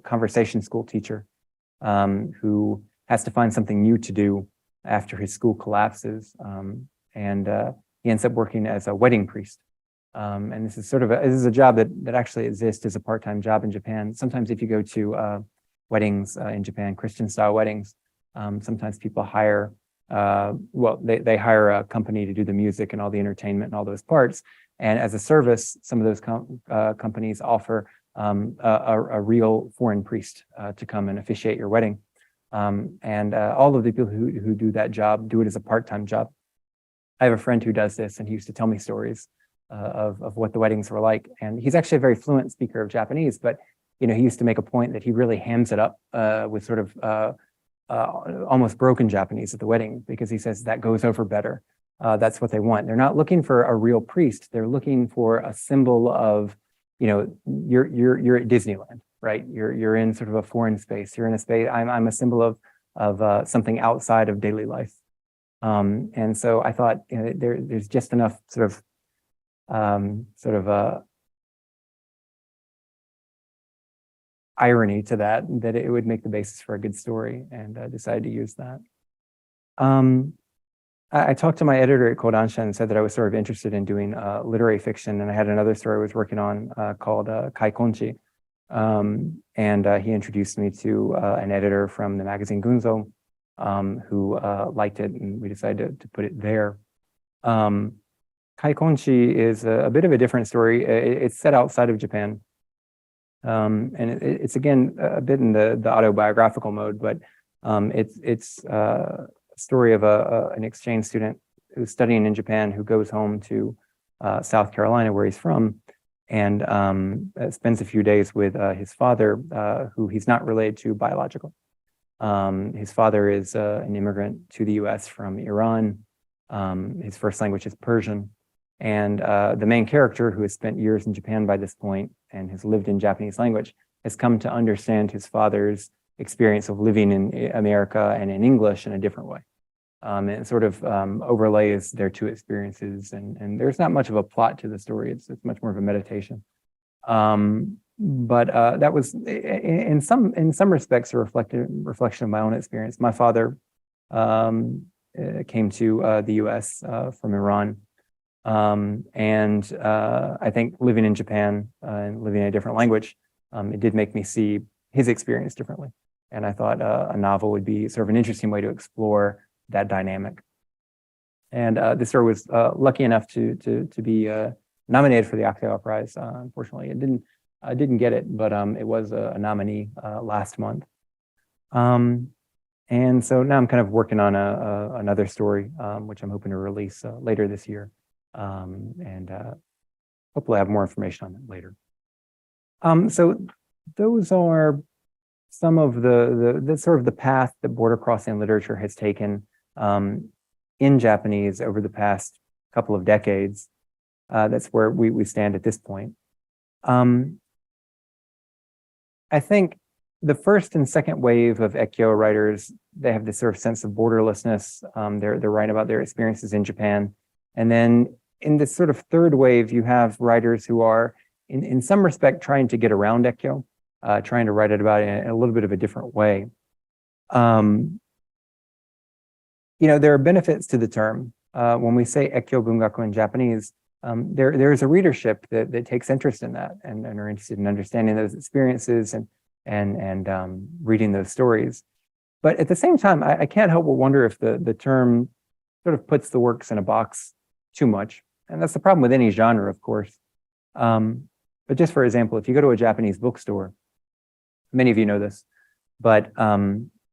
conversation school teacher who has to find something new to do after his school collapses, and he ends up working as a wedding priest. And this is a job that actually exists as a part-time job in Japan. Sometimes if you go to weddings in Japan, Christian style weddings, sometimes people hire, they hire a company to do the music and all the entertainment and all those parts. And as a service, some of those companies offer a real foreign priest to come and officiate your wedding. And all of the people who do that job do it as a part-time job. I have a friend who does this, and he used to tell me stories of what the weddings were like. And he's actually a very fluent speaker of Japanese, but he used to make a point that he really hams it up with sort of almost broken Japanese at the wedding, because he says that goes over better. That's what they want. They're not looking for a real priest. They're looking for a symbol of, you're at Disneyland, right? You're in sort of a foreign space. You're in a space. I'm a symbol of something outside of daily life. And so I thought there's just enough sort of irony to that it would make the basis for a good story, and I decided to use that. I talked to my editor at Kodansha and said that I was sort of interested in doing literary fiction, and I had another story I was working on called Kaikonchi, and he introduced me to an editor from the magazine Gunzō who liked it, and we decided to put it there. Kaikonchi is a bit of a different story. It's set outside of Japan. And it's again a bit in the autobiographical mode, but it's a story of an exchange student who's studying in Japan who goes home to South Carolina, where he's from, and spends a few days with his father, who he's not related to biologically. His father is an immigrant to the US from Iran. His first language is Persian. And the main character, who has spent years in Japan by this point and has lived in Japanese language, has come to understand his father's experience of living in America and in English in a different way. And it sort of overlays their two experiences. And there's not much of a plot to the story. It's much more of a meditation. But that was, in some respects, a reflection of my own experience. My father came to the US from Iran. And I think living in Japan and living in a different language, it did make me see his experience differently. And I thought a novel would be sort of an interesting way to explore that dynamic. And this story was lucky enough to be nominated for the Akawa Prize. Unfortunately, I didn't get it, but it was a nominee last month. And so now I'm kind of working on another story, which I'm hoping to release later this year. And hopefully I have more information on that later. So those are some of the sort of the path that border crossing literature has taken in Japanese over the past couple of decades. That's where we stand at this point. I think the first and second wave of Ekkyo writers, they have this sort of sense of borderlessness. They're writing about their experiences in Japan. And then in this sort of third wave, you have writers who are, in some respect, trying to get around Ekkyo, trying to write it about it in a little bit of a different way. There are benefits to the term. When we say Ekkyo Bungaku in Japanese, there is a readership that takes interest in that and are interested in understanding those experiences and reading those stories. But at the same time, I can't help but wonder if the term sort of puts the works in a box too much. And that's the problem with any genre, of course. But just for example, if you go to a Japanese bookstore, many of you know this, but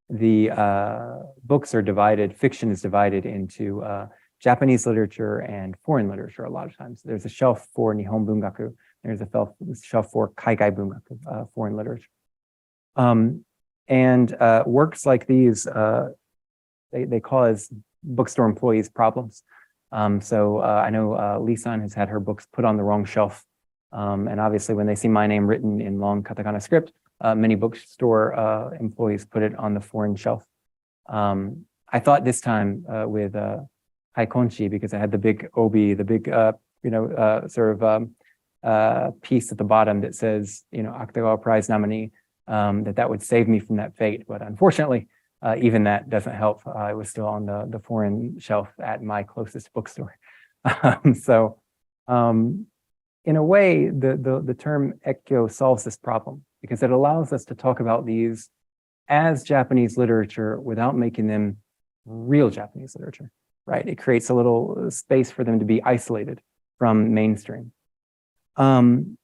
the books are divided, fiction is divided into Japanese literature and foreign literature a lot of times. There's a shelf for Nihon Bungaku. There's a shelf for Kaigai Bungaku, foreign literature. Works like these, they cause bookstore employees problems. I know Lee-san has had her books put on the wrong shelf. And obviously when they see my name written in long katakana script, many bookstore employees put it on the foreign shelf. I thought this time with Kaikonchi, because I had the big obi, the big, piece at the bottom that says, Akutagawa Prize nominee, that would save me from that fate. But unfortunately, even that doesn't help. I was still on the foreign shelf at my closest bookstore. In a way, the term ekkyo solves this problem because it allows us to talk about these as Japanese literature without making them real Japanese literature, right? It creates a little space for them to be isolated from mainstream. And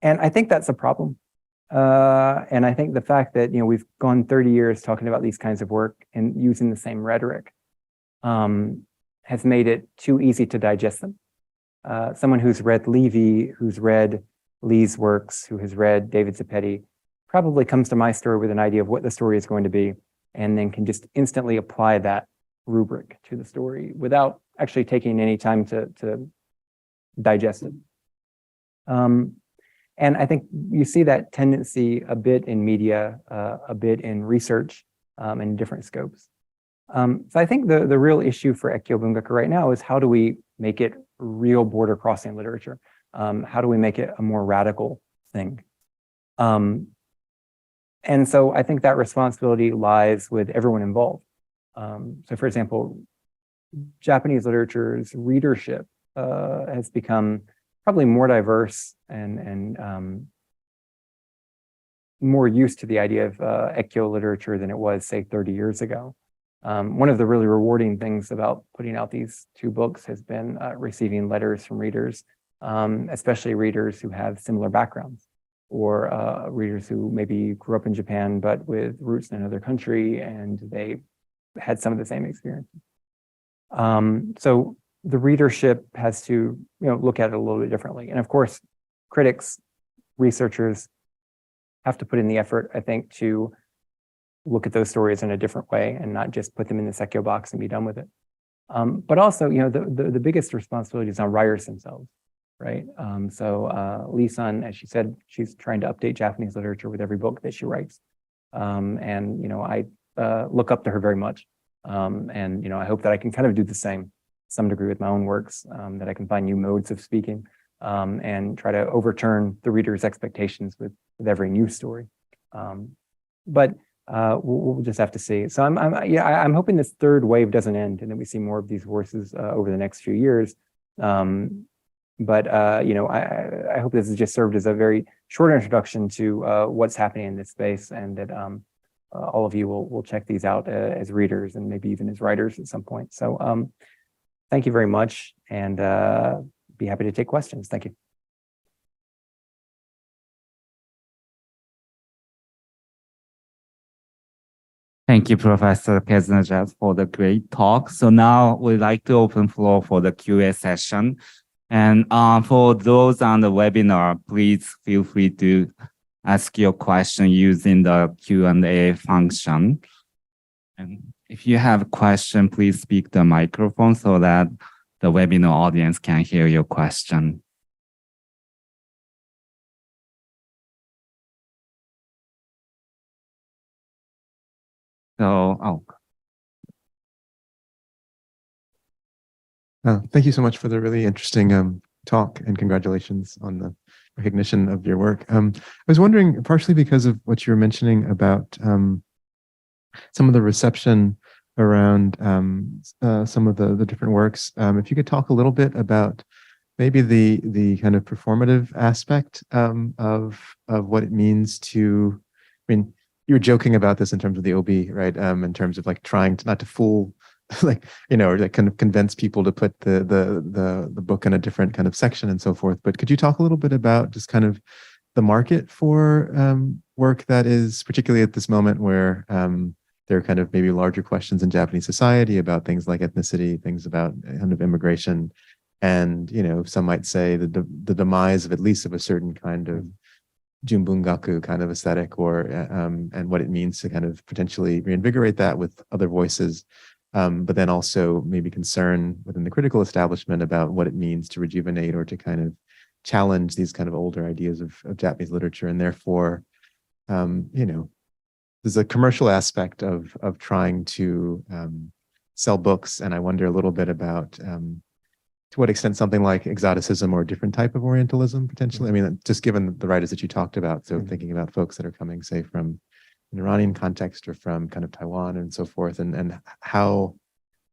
I think that's a problem. And I think the fact that, we've gone 30 years talking about these kinds of work and using the same rhetoric has made it too easy to digest them. Someone who's read Levy, who's read Lee's works, who has read David Zapetti, probably comes to my story with an idea of what the story is going to be, and then can just instantly apply that rubric to the story without actually taking any time to digest it. And I think you see that tendency a bit in media, a bit in research, in different scopes. So I think the real issue for Ekkyo Bungaku right now is how do we make it real border crossing literature? How do we make it a more radical thing? And so I think that responsibility lies with everyone involved. So for example, Japanese literature's readership has become probably more diverse and more used to the idea of Ekkyo literature than it was, say, 30 years ago. One of the really rewarding things about putting out these two books has been receiving letters from readers, especially readers who have similar backgrounds, or readers who maybe grew up in Japan but with roots in another country and they had some of the same experiences. So the readership has to look at it a little bit differently. And of course, critics, researchers have to put in the effort, I think, to look at those stories in a different way and not just put them in the Sekkyo box and be done with it. But also, the biggest responsibility is on writers themselves, right? Lee-san, as she said, she's trying to update Japanese literature with every book that she writes. I look up to her very much. I hope that I can kind of do the same to some degree with my own works, that I can find new modes of speaking and try to overturn the reader's expectations with every new story. We'll just have to see. So I'm hoping this third wave doesn't end and that we see more of these voices over the next few years. I hope this has just served as a very short introduction to what's happening in this space, and that all of you will check these out as readers and maybe even as writers at some point. So thank you very much, and be happy to take questions. Thank you. Thank you, Professor Khezrnejat, for the great talk. So now we'd like to open floor for the QA session. And for those on the webinar, please feel free to ask your question using the Q&A function. And if you have a question, please speak the microphone so that the webinar audience can hear your question. Thank you so much for the really interesting talk, and congratulations on the recognition of your work. I was wondering, partially because of what you were mentioning about some of the reception around some of the different works, if you could talk a little bit about maybe the kind of performative aspect of what it means to, you were joking about this in terms of the OB, right? In terms of like trying not to fool, or kind of convince people to put the book in a different kind of section and so forth. But could you talk a little bit about just kind of the market for work that is, particularly at this moment where there are kind of maybe larger questions in Japanese society about things like ethnicity, things about kind of immigration. And, some might say the demise of at least of a certain kind of Junbungaku kind of aesthetic, or and what it means to kind of potentially reinvigorate that with other voices. But then also maybe concern within the critical establishment about what it means to rejuvenate or to kind of challenge these kind of older ideas of Japanese literature. And therefore, there's a commercial aspect of trying to sell books. And I wonder a little bit about to what extent something like exoticism or a different type of Orientalism potentially. I mean, just given the writers that you talked about, so thinking about folks that are coming, say, from an Iranian context or from kind of Taiwan and so forth, and how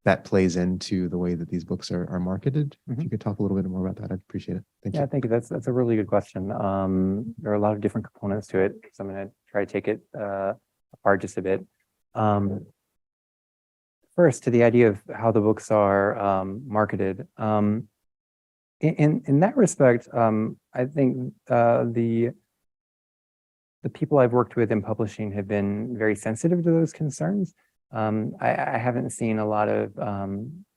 that plays into the way that these books are marketed. If you could talk a little bit more about that, I'd appreciate it. Thank you. Yeah, thank you. That's a really good question. There are a lot of different components to it, so I'm going to try to take it apart just a bit. First, to the idea of how the books are marketed. In that respect, I think the people I've worked with in publishing have been very sensitive to those concerns. I haven't seen a lot of,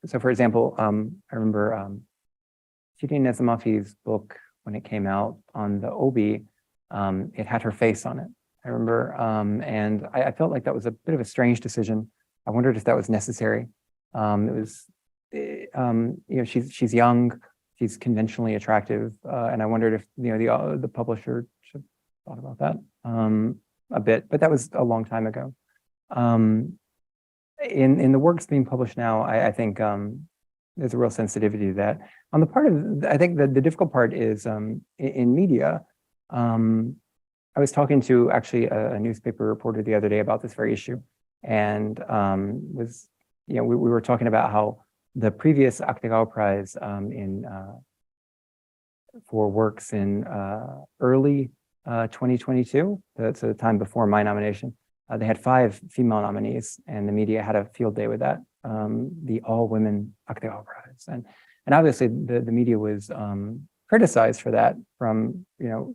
so for example, I remember Shirin Nezumafi's book, when it came out on the Obi, it had her face on it. I remember, and I felt like that was a bit of a strange decision. I wondered if that was necessary. It was, she's young, she's conventionally attractive, and I wondered if the publisher should have thought about that a bit, but that was a long time ago. In the works being published now, I think there's a real sensitivity to that. On the part of, I think the difficult part is in media. I was talking to actually a newspaper reporter the other day about this very issue, and we were talking about how the previous Akutagawa Prize for works in early 2022, so the time before my nomination, they had 5 female nominees, and the media had a field day with that, the all-women Akutagawa Prize, and obviously the media was criticized for that from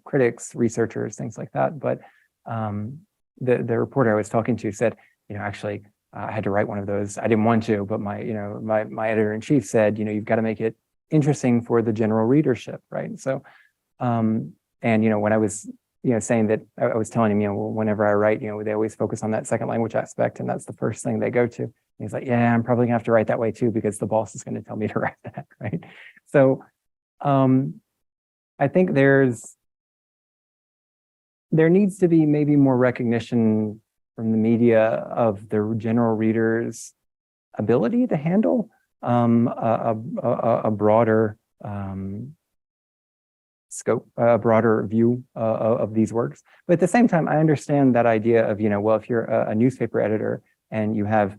critics, researchers, things like that. But the reporter I was talking to said, actually, I had to write one of those. I didn't want to, but my editor-in-chief said, you've got to make it interesting for the general readership, right? So, and when I was saying that, I was telling him, whenever I write, they always focus on that second language aspect, and that's the first thing they go to. And he's like, yeah, I'm probably gonna have to write that way too, because the boss is going to tell me to write that, right? So, I think there needs to be maybe more recognition from the media of the general reader's ability to handle a broader scope, a broader view of these works. But at the same time, I understand that idea of, well, if you're a newspaper editor and you have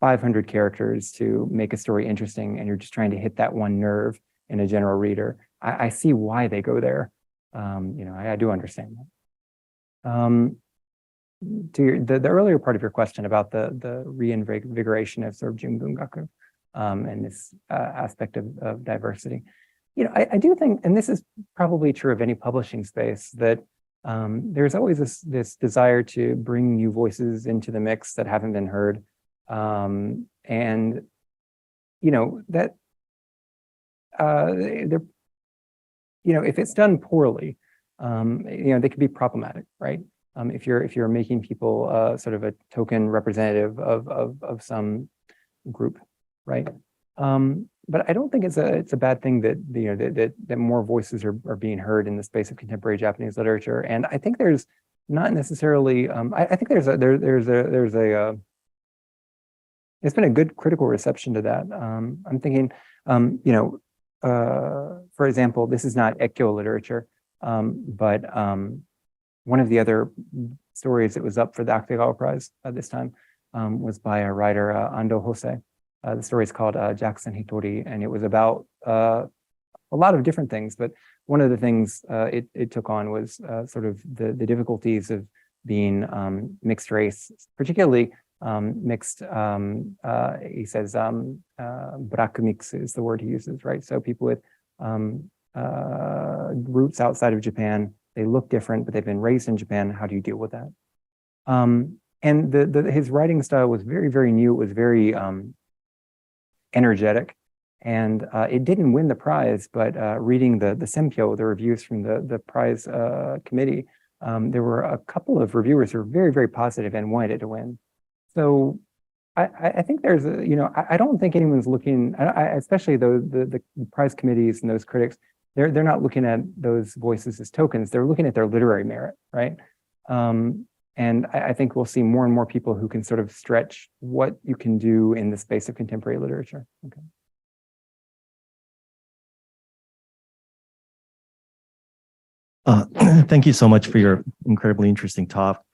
500 characters to make a story interesting, and you're just trying to hit that one nerve in a general reader, I see why they go there. I do understand that. To the earlier part of your question about the reinvigoration of sort of Junbungaku and this aspect of diversity, I do think, and this is probably true of any publishing space, that there's always this desire to bring new voices into the mix that haven't been heard, and that they're, if it's done poorly, they could be problematic, right? If you're making people sort of a token representative of some group, right? But I don't think it's a bad thing that that more voices are being heard in the space of contemporary Japanese literature. And I think there's not necessarily I think there's been a good critical reception to that. I'm thinking, for example, this is not Ekkyo literature, but one of the other stories that was up for the Akutagawa Prize this time was by a writer, Ando Hosei. The story is called Jackson Hitori, and it was about a lot of different things. But one of the things it took on was sort of the difficulties of being mixed race, particularly mixed, he says, black mix is the word he uses, right? So people with roots outside of Japan, they look different, but they've been raised in Japan. How do you deal with that? And his writing style was very, very new. It was very energetic. And it didn't win the prize, but reading the Sempyo, the reviews from the prize committee, there were a couple of reviewers who were very, very positive and wanted it to win. So I think there's I don't think anyone's looking, especially the prize committees and those critics, they're not looking at those voices as tokens. They're looking at their literary merit, right? And I think we'll see more and more people who can sort of stretch what you can do in the space of contemporary literature. Okay. Thank you so much for your incredibly interesting talk.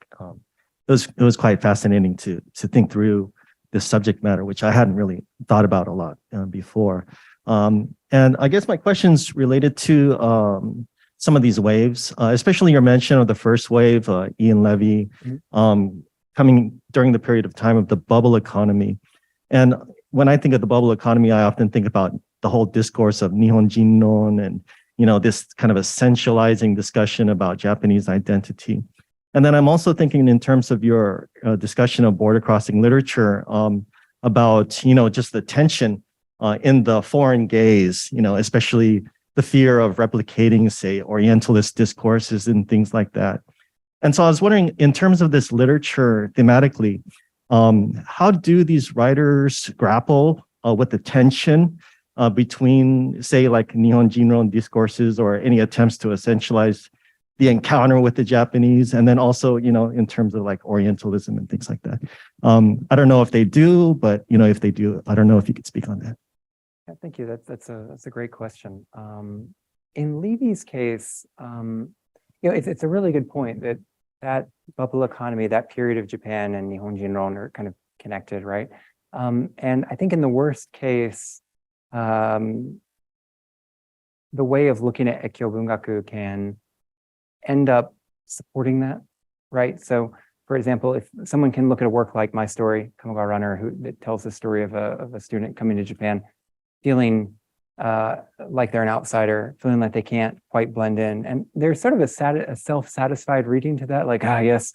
It was quite fascinating to think through this subject matter, which I hadn't really thought about a lot before. And I guess my question's related to some of these waves, especially your mention of the first wave, Ian Levy, coming during the period of time of the bubble economy. And when I think of the bubble economy, I often think about the whole discourse of Nihon Jinnon and this kind of essentializing discussion about Japanese identity. And then I'm also thinking in terms of your discussion of border crossing literature about, just the tension in the foreign gaze, especially the fear of replicating, say, Orientalist discourses and things like that. And so I was wondering, in terms of this literature thematically, how do these writers grapple with the tension between, say, like Nihon Jinron discourses or any attempts to essentialize the encounter with the Japanese, and then also, in terms of like Orientalism and things like that. I don't know if they do, but if they do, I don't know if you could speak on that. Yeah, thank you. That's a great question. In Levy's case, it's a really good point that bubble economy, that period of Japan and Nihon Jinron are kind of connected, right? And I think in the worst case, the way of looking at Ekkyo Bungaku can end up supporting that, right? So, for example, if someone can look at a work like my story, Kamogawa Runner, that tells the story of a student coming to Japan, feeling like they're an outsider, feeling like they can't quite blend in, and there's sort of a self-satisfied reading to that, like, yes,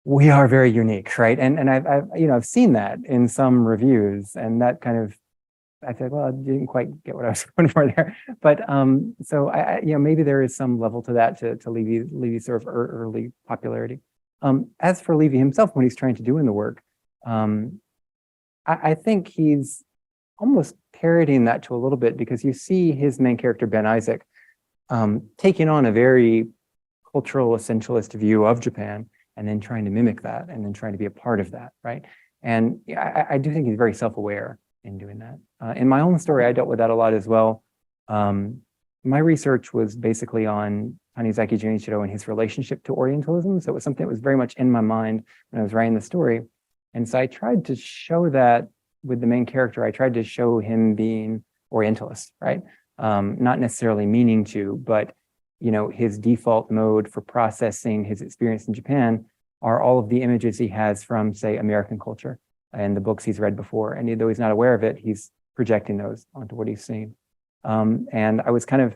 we are very unique, right? And I've seen that in some reviews, and that kind of, I said, well, I didn't quite get what I was going for there. But so I maybe there is some level to that, to Levy's sort of early popularity. As for Levy himself, what he's trying to do in the work, I think he's almost parodying that to a little bit, because you see his main character, Ben Isaac, taking on a very cultural essentialist view of Japan, and then trying to mimic that, and then trying to be a part of that, right? And I do think he's very self-aware in doing that. In my own story, I dealt with that a lot as well. My research was basically on Tanizaki Junichiro and his relationship to Orientalism. So it was something that was very much in my mind when I was writing the story. And so I tried to show that with the main character. I tried to show him being Orientalist, right? Not necessarily meaning to, but his default mode for processing his experience in Japan are all of the images he has from, say, American culture and the books he's read before. And though he's not aware of it, he's projecting those onto what he's seeing. And I was kind of,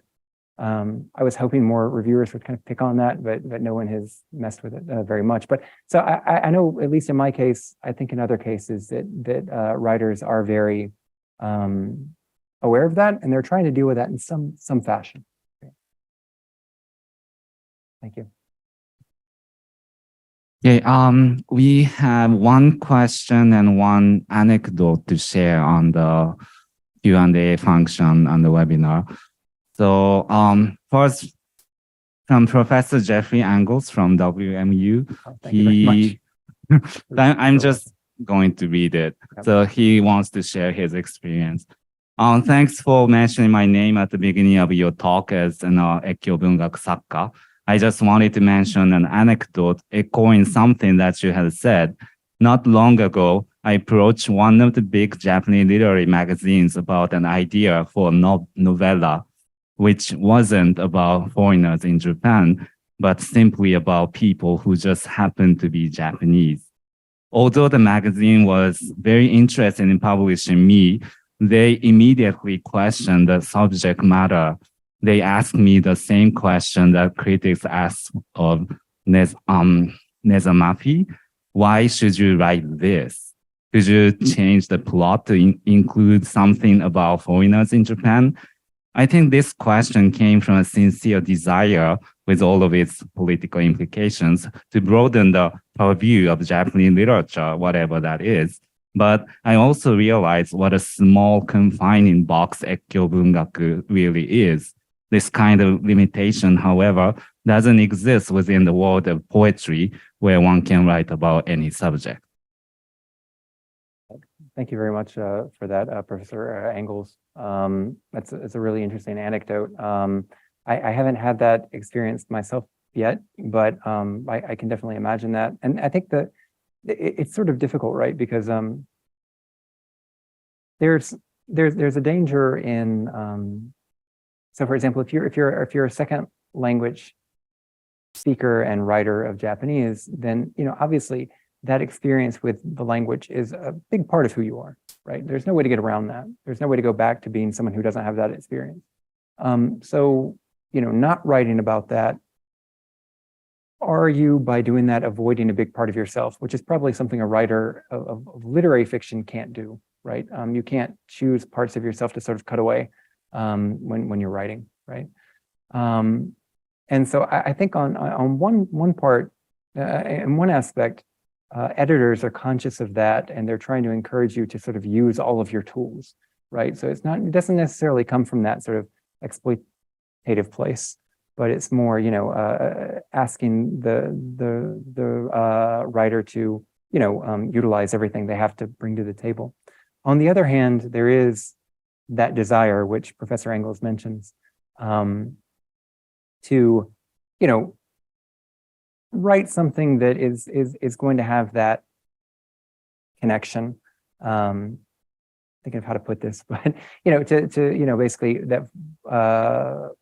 I was hoping more reviewers would kind of pick on that, but no one has messed with it very much. But so I know, at least in my case, I think in other cases that writers are very aware of that, and they're trying to deal with that in some fashion. Thank you. Okay, we have one question and one anecdote to share on the Q&A function on the webinar. So first, from Professor Jeffrey Angles from WMU. Thank you very much. I'm just going to read it. Yep. So he wants to share his experience. Thanks for mentioning my name at the beginning of your talk as an Ekkyo Bungaku Sakka. I just wanted to mention an anecdote echoing something that you had said. Not long ago, I approached one of the big Japanese literary magazines about an idea for a novella, which wasn't about foreigners in Japan, but simply about people who just happened to be Japanese. Although the magazine was very interested in publishing me, they immediately questioned the subject matter. They asked me the same question that critics ask of Nezamafi. why should you write this? Could you change the plot to include something about foreigners in Japan? I think this question came from a sincere desire, with all of its political implications, to broaden the purview of Japanese literature, whatever that is. But I also realized what a small confining box Ekkyo Bungaku really is. This kind of limitation, however, doesn't exist within the world of poetry, where one can write about any subject. Thank you very much for that, Professor Engels. It's a really interesting anecdote. I haven't had that experience myself yet, but I can definitely imagine that. And I think that it's sort of difficult, right? Because there's a danger in so, for example, if you're a second language speaker and writer of Japanese, then obviously that experience with the language is a big part of who you are, right? There's no way to get around that. There's no way to go back to being someone who doesn't have that experience. So, not writing about that, are you, by doing that, avoiding a big part of yourself, which is probably something a writer of literary fiction can't do, right? You can't choose parts of yourself to sort of cut away when you're writing, right? And so I think on one part, in one aspect, editors are conscious of that, and they're trying to encourage you to sort of use all of your tools, right? So it doesn't necessarily come from that sort of exploitative place, but it's more, asking the writer to, utilize everything they have to bring to the table. On the other hand, there is that desire, which Professor Engels mentions, to, write something that is going to have that connection. Thinking of how to put this, but to basically that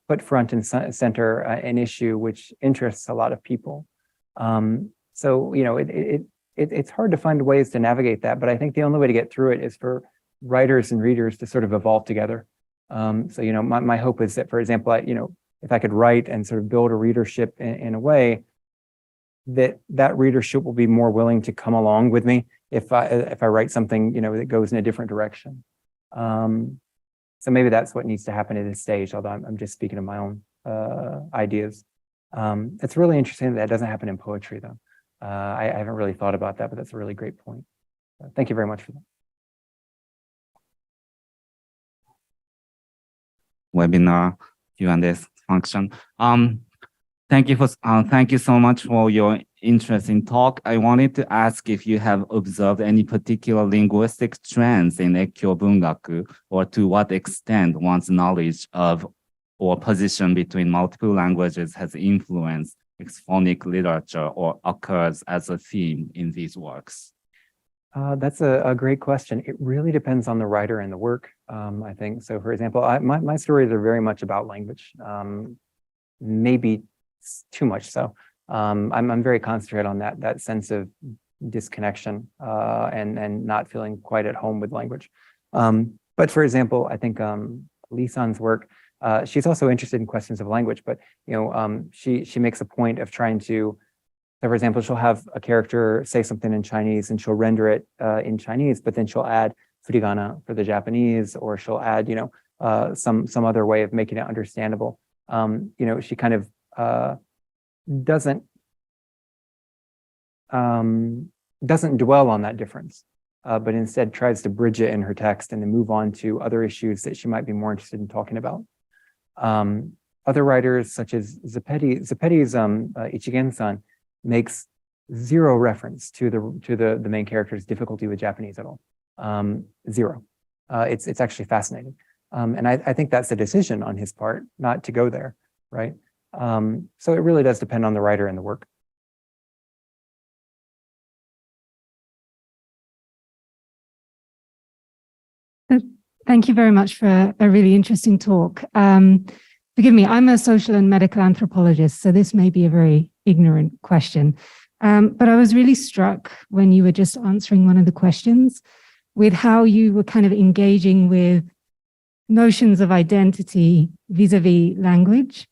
put front and center an issue which interests a lot of people. So it's hard to find ways to navigate that, but I think the only way to get through it is for writers and readers to sort of evolve together. So my hope is that, for example, if I could write and sort of build a readership in a way that readership will be more willing to come along with me if I write something that goes in a different direction. So maybe that's what needs to happen at this stage, although I'm just speaking of my own ideas. It's really interesting that doesn't happen in poetry, though. I haven't really thought about that, but that's a really great point. Thank you very much for that. Webinar Q&A function. Thank you so much for your interesting talk. I wanted to ask if you have observed any particular linguistic trends in Ekkyo Bungaku, or to what extent one's knowledge of or position between multiple languages has influenced exophonic literature or occurs as a theme in these works. That's a great question. It really depends on the writer and the work, I think. So, for example, my stories are very much about language, maybe too much so. I'm very concentrated on that sense of disconnection and not feeling quite at home with language. But for example, I think Lee-san's work, she's also interested in questions of language, but she makes a point of trying to, so for example, she'll have a character say something in Chinese and she'll render it in Chinese, but then she'll add furigana for the Japanese, or she'll add some other way of making it understandable. She kind of doesn't dwell on that difference, but instead tries to bridge it in her text and then move on to other issues that she might be more interested in talking about. Other writers, such as Zeppetti's Ichigen-san, makes zero reference to the main character's difficulty with Japanese at all. Zero. It's actually fascinating, and I think that's a decision on his part not to go there, right? So it really does depend on the writer and the work. Thank you very much for a really interesting talk. Forgive me, I'm a social and medical anthropologist, so this may be a very ignorant question. But I was really struck when you were just answering one of the questions with how you were kind of engaging with notions of identity vis-a-vis language,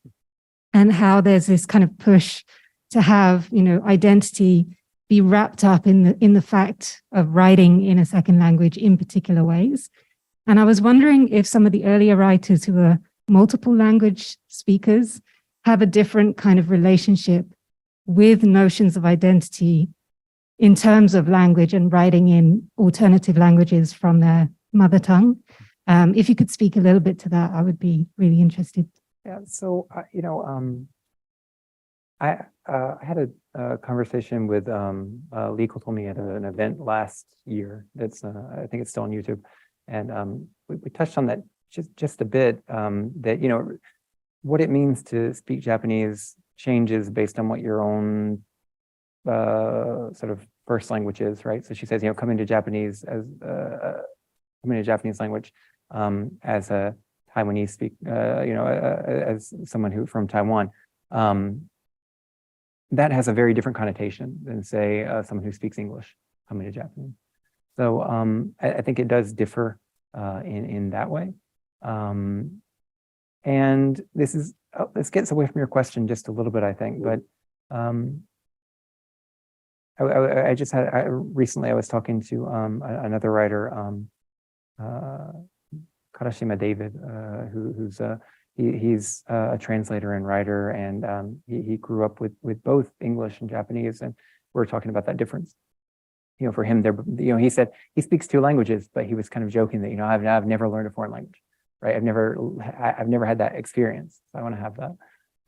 and how there's this kind of push to have, identity be wrapped up in the fact of writing in a second language in particular ways. And I was wondering if some of the earlier writers who are multiple language speakers have a different kind of relationship with notions of identity in terms of language and writing in alternative languages from their mother tongue. If you could speak a little bit to that, I would be really interested. Yeah, so, I had a conversation with Lee Kotomi at an event last year. That's I think it's still on YouTube, and we touched on that just a bit. That what it means to speak Japanese changes based on what your own sort of first language is, right? So she says, coming to Japanese language as a Taiwanese as someone who from Taiwan. That has a very different connotation than, say, someone who speaks English coming to Japanese. So I think it does differ in that way. And this gets away from your question just a little bit, I think. But recently I was talking to another writer, Karashima David, he's a translator and writer, and he grew up with both English and Japanese, and we're talking about that difference. For him, he said he speaks two languages, but he was kind of joking that I've never learned a foreign language, right? I've never had that experience. So I want to have that,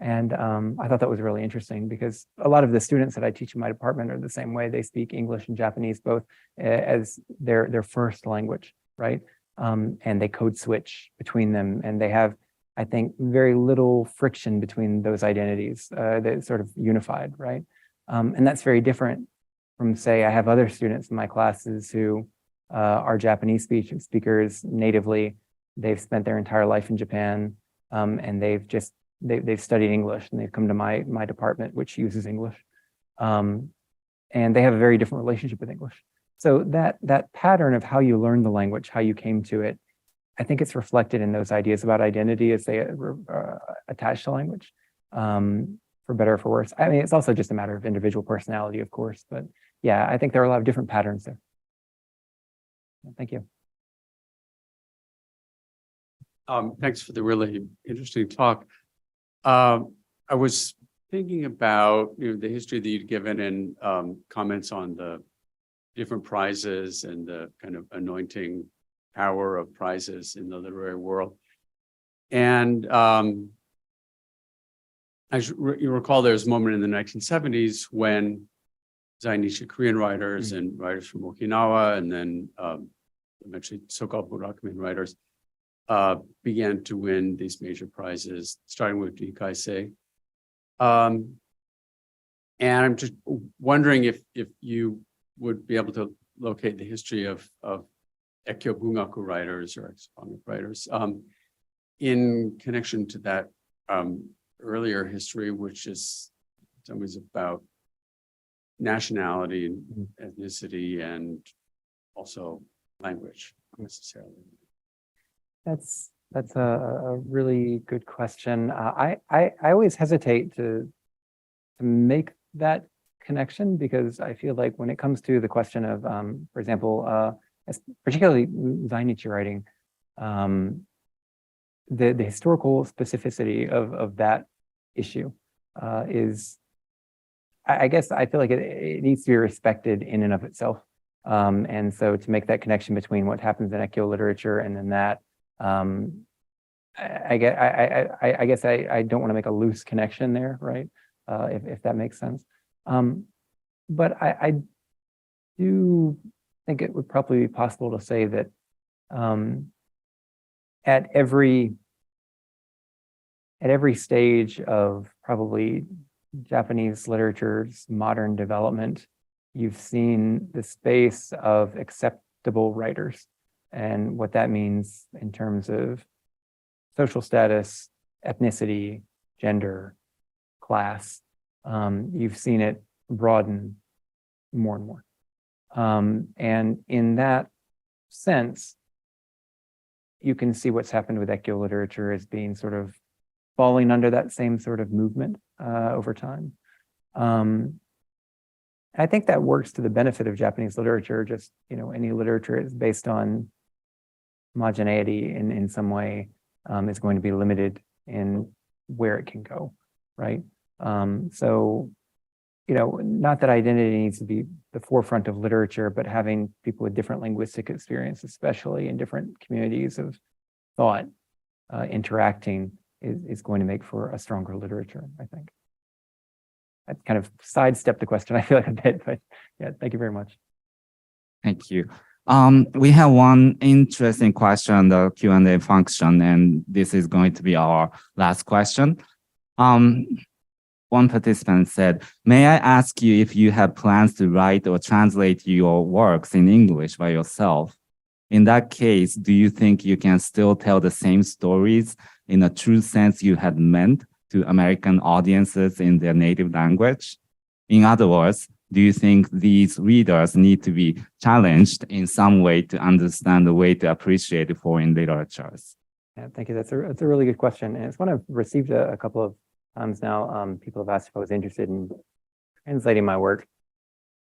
and I thought that was really interesting because a lot of the students that I teach in my department are the same way. They speak English and Japanese both as their first language, right? And they code switch between them, and they have, I think, very little friction between those identities. They're sort of unified, right? And that's very different from, say, I have other students in my classes who are Japanese speakers natively. They've spent their entire life in Japan, and they've studied English, and they've come to my department, which uses English, and they have a very different relationship with English. So that pattern of how you learn the language, how you came to it, I think it's reflected in those ideas about identity as they attach to language, for better or for worse. I mean, it's also just a matter of individual personality, of course, but yeah, I think there are a lot of different patterns there. Thank you. Thanks for the really interesting talk. I was thinking about the history that you'd given and comments on the different prizes and the kind of anointing power of prizes in the literary world. And as you recall, there was a moment in the 1970s when Zainichi Korean writers and writers from Okinawa, and then eventually so-called Murakami writers began to win these major prizes, starting with Nikaise. And I'm just wondering if you would be able to locate the history of Ekkyo Bungaku writers or exophonic writers in connection to that earlier history, which is in some ways about nationality and ethnicity and also language necessarily. That's a really good question. I always hesitate to make that connection because I feel like when it comes to the question of, for example, particularly Zainichi writing, the historical specificity of that issue is, I guess I feel like it needs to be respected in and of itself. And so to make that connection between what happens in Ekkyo literature and then that, I guess I don't want to make a loose connection there, right? If that makes sense. But I do think it would probably be possible to say that at every stage of probably Japanese literature's modern development, you've seen the space of acceptable writers and what that means in terms of social status, ethnicity, gender, class. You've seen it broaden more and more. And in that sense, you can see what's happened with Ekkyo literature as being sort of falling under that same sort of movement over time. I think that works to the benefit of Japanese literature. Just, any literature is based on homogeneity in some way, is going to be limited in where it can go, right? So, not that identity needs to be the forefront of literature, but having people with different linguistic experience, especially in different communities of thought, interacting is going to make for a stronger literature, I think. I kind of sidestepped the question, I feel like, a bit, but yeah, thank you very much. Thank you. We have one interesting question on the Q&A function, and this is going to be our last question. One participant said, may I ask you if you have plans to write or translate your works in English by yourself? In that case, do you think you can still tell the same stories in a true sense you had meant to American audiences in their native language? In other words, do you think these readers need to be challenged in some way to understand the way to appreciate foreign literatures? Yeah, thank you. That's a really good question. And it's one I've received a couple of times now. People have asked if I was interested in translating my work.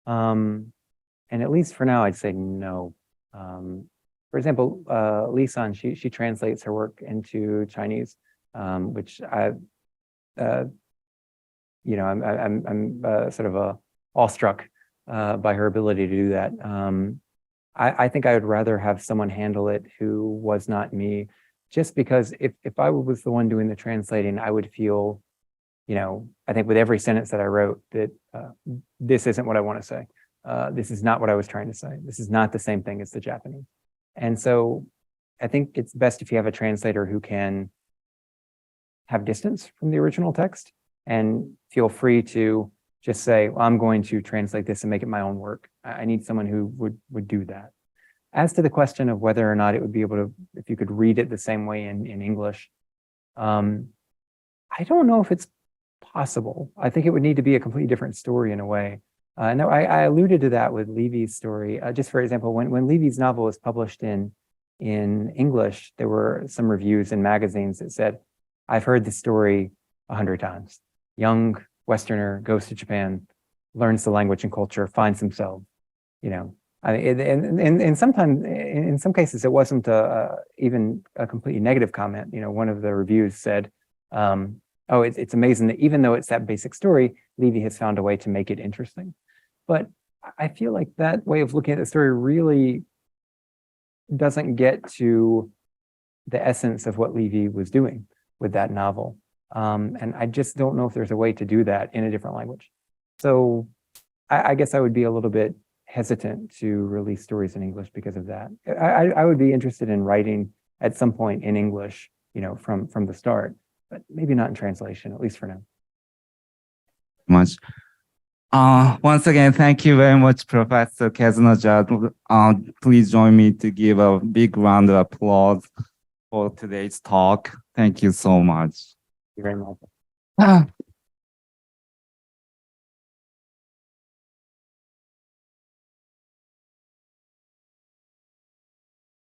And at least for now, I'd say no. For example, Lee-san, she translates her work into Chinese, which I'm sort of awestruck by her ability to do that. I think I would rather have someone handle it who was not me, just because if I was the one doing the translating, I would feel, I think with every sentence that I wrote that this isn't what I want to say. This is not what I was trying to say. This is not the same thing as the Japanese. And so I think it's best if you have a translator who can have distance from the original text and feel free to just say, well, I'm going to translate this and make it my own work. I need someone who would do that. As to the question of whether or not it would be able to, if you could read it the same way in English, I don't know if it's possible. I think it would need to be a completely different story in a way. No, I alluded to that with Levy's story. Just for example, when Levy's novel was published in English, there were some reviews in magazines that said, I've heard this story 100 times. Young Westerner goes to Japan, learns the language and culture, finds himself, and sometimes, in some cases, it wasn't even a completely negative comment. One of the reviews said, oh, it's amazing that even though it's that basic story, Levy has found a way to make it interesting. But I feel like that way of looking at the story really doesn't get to the essence of what Levy was doing with that novel. And I just don't know if there's a way to do that in a different language. So I guess I would be a little bit hesitant to release stories in English because of that. I would be interested in writing at some point in English, from the start, but maybe not in translation, at least for now. Much. Once again, thank you very much, Professor Khezrnejat. Please join me to give a big round of applause for today's talk. Thank you so much. Thank you very much.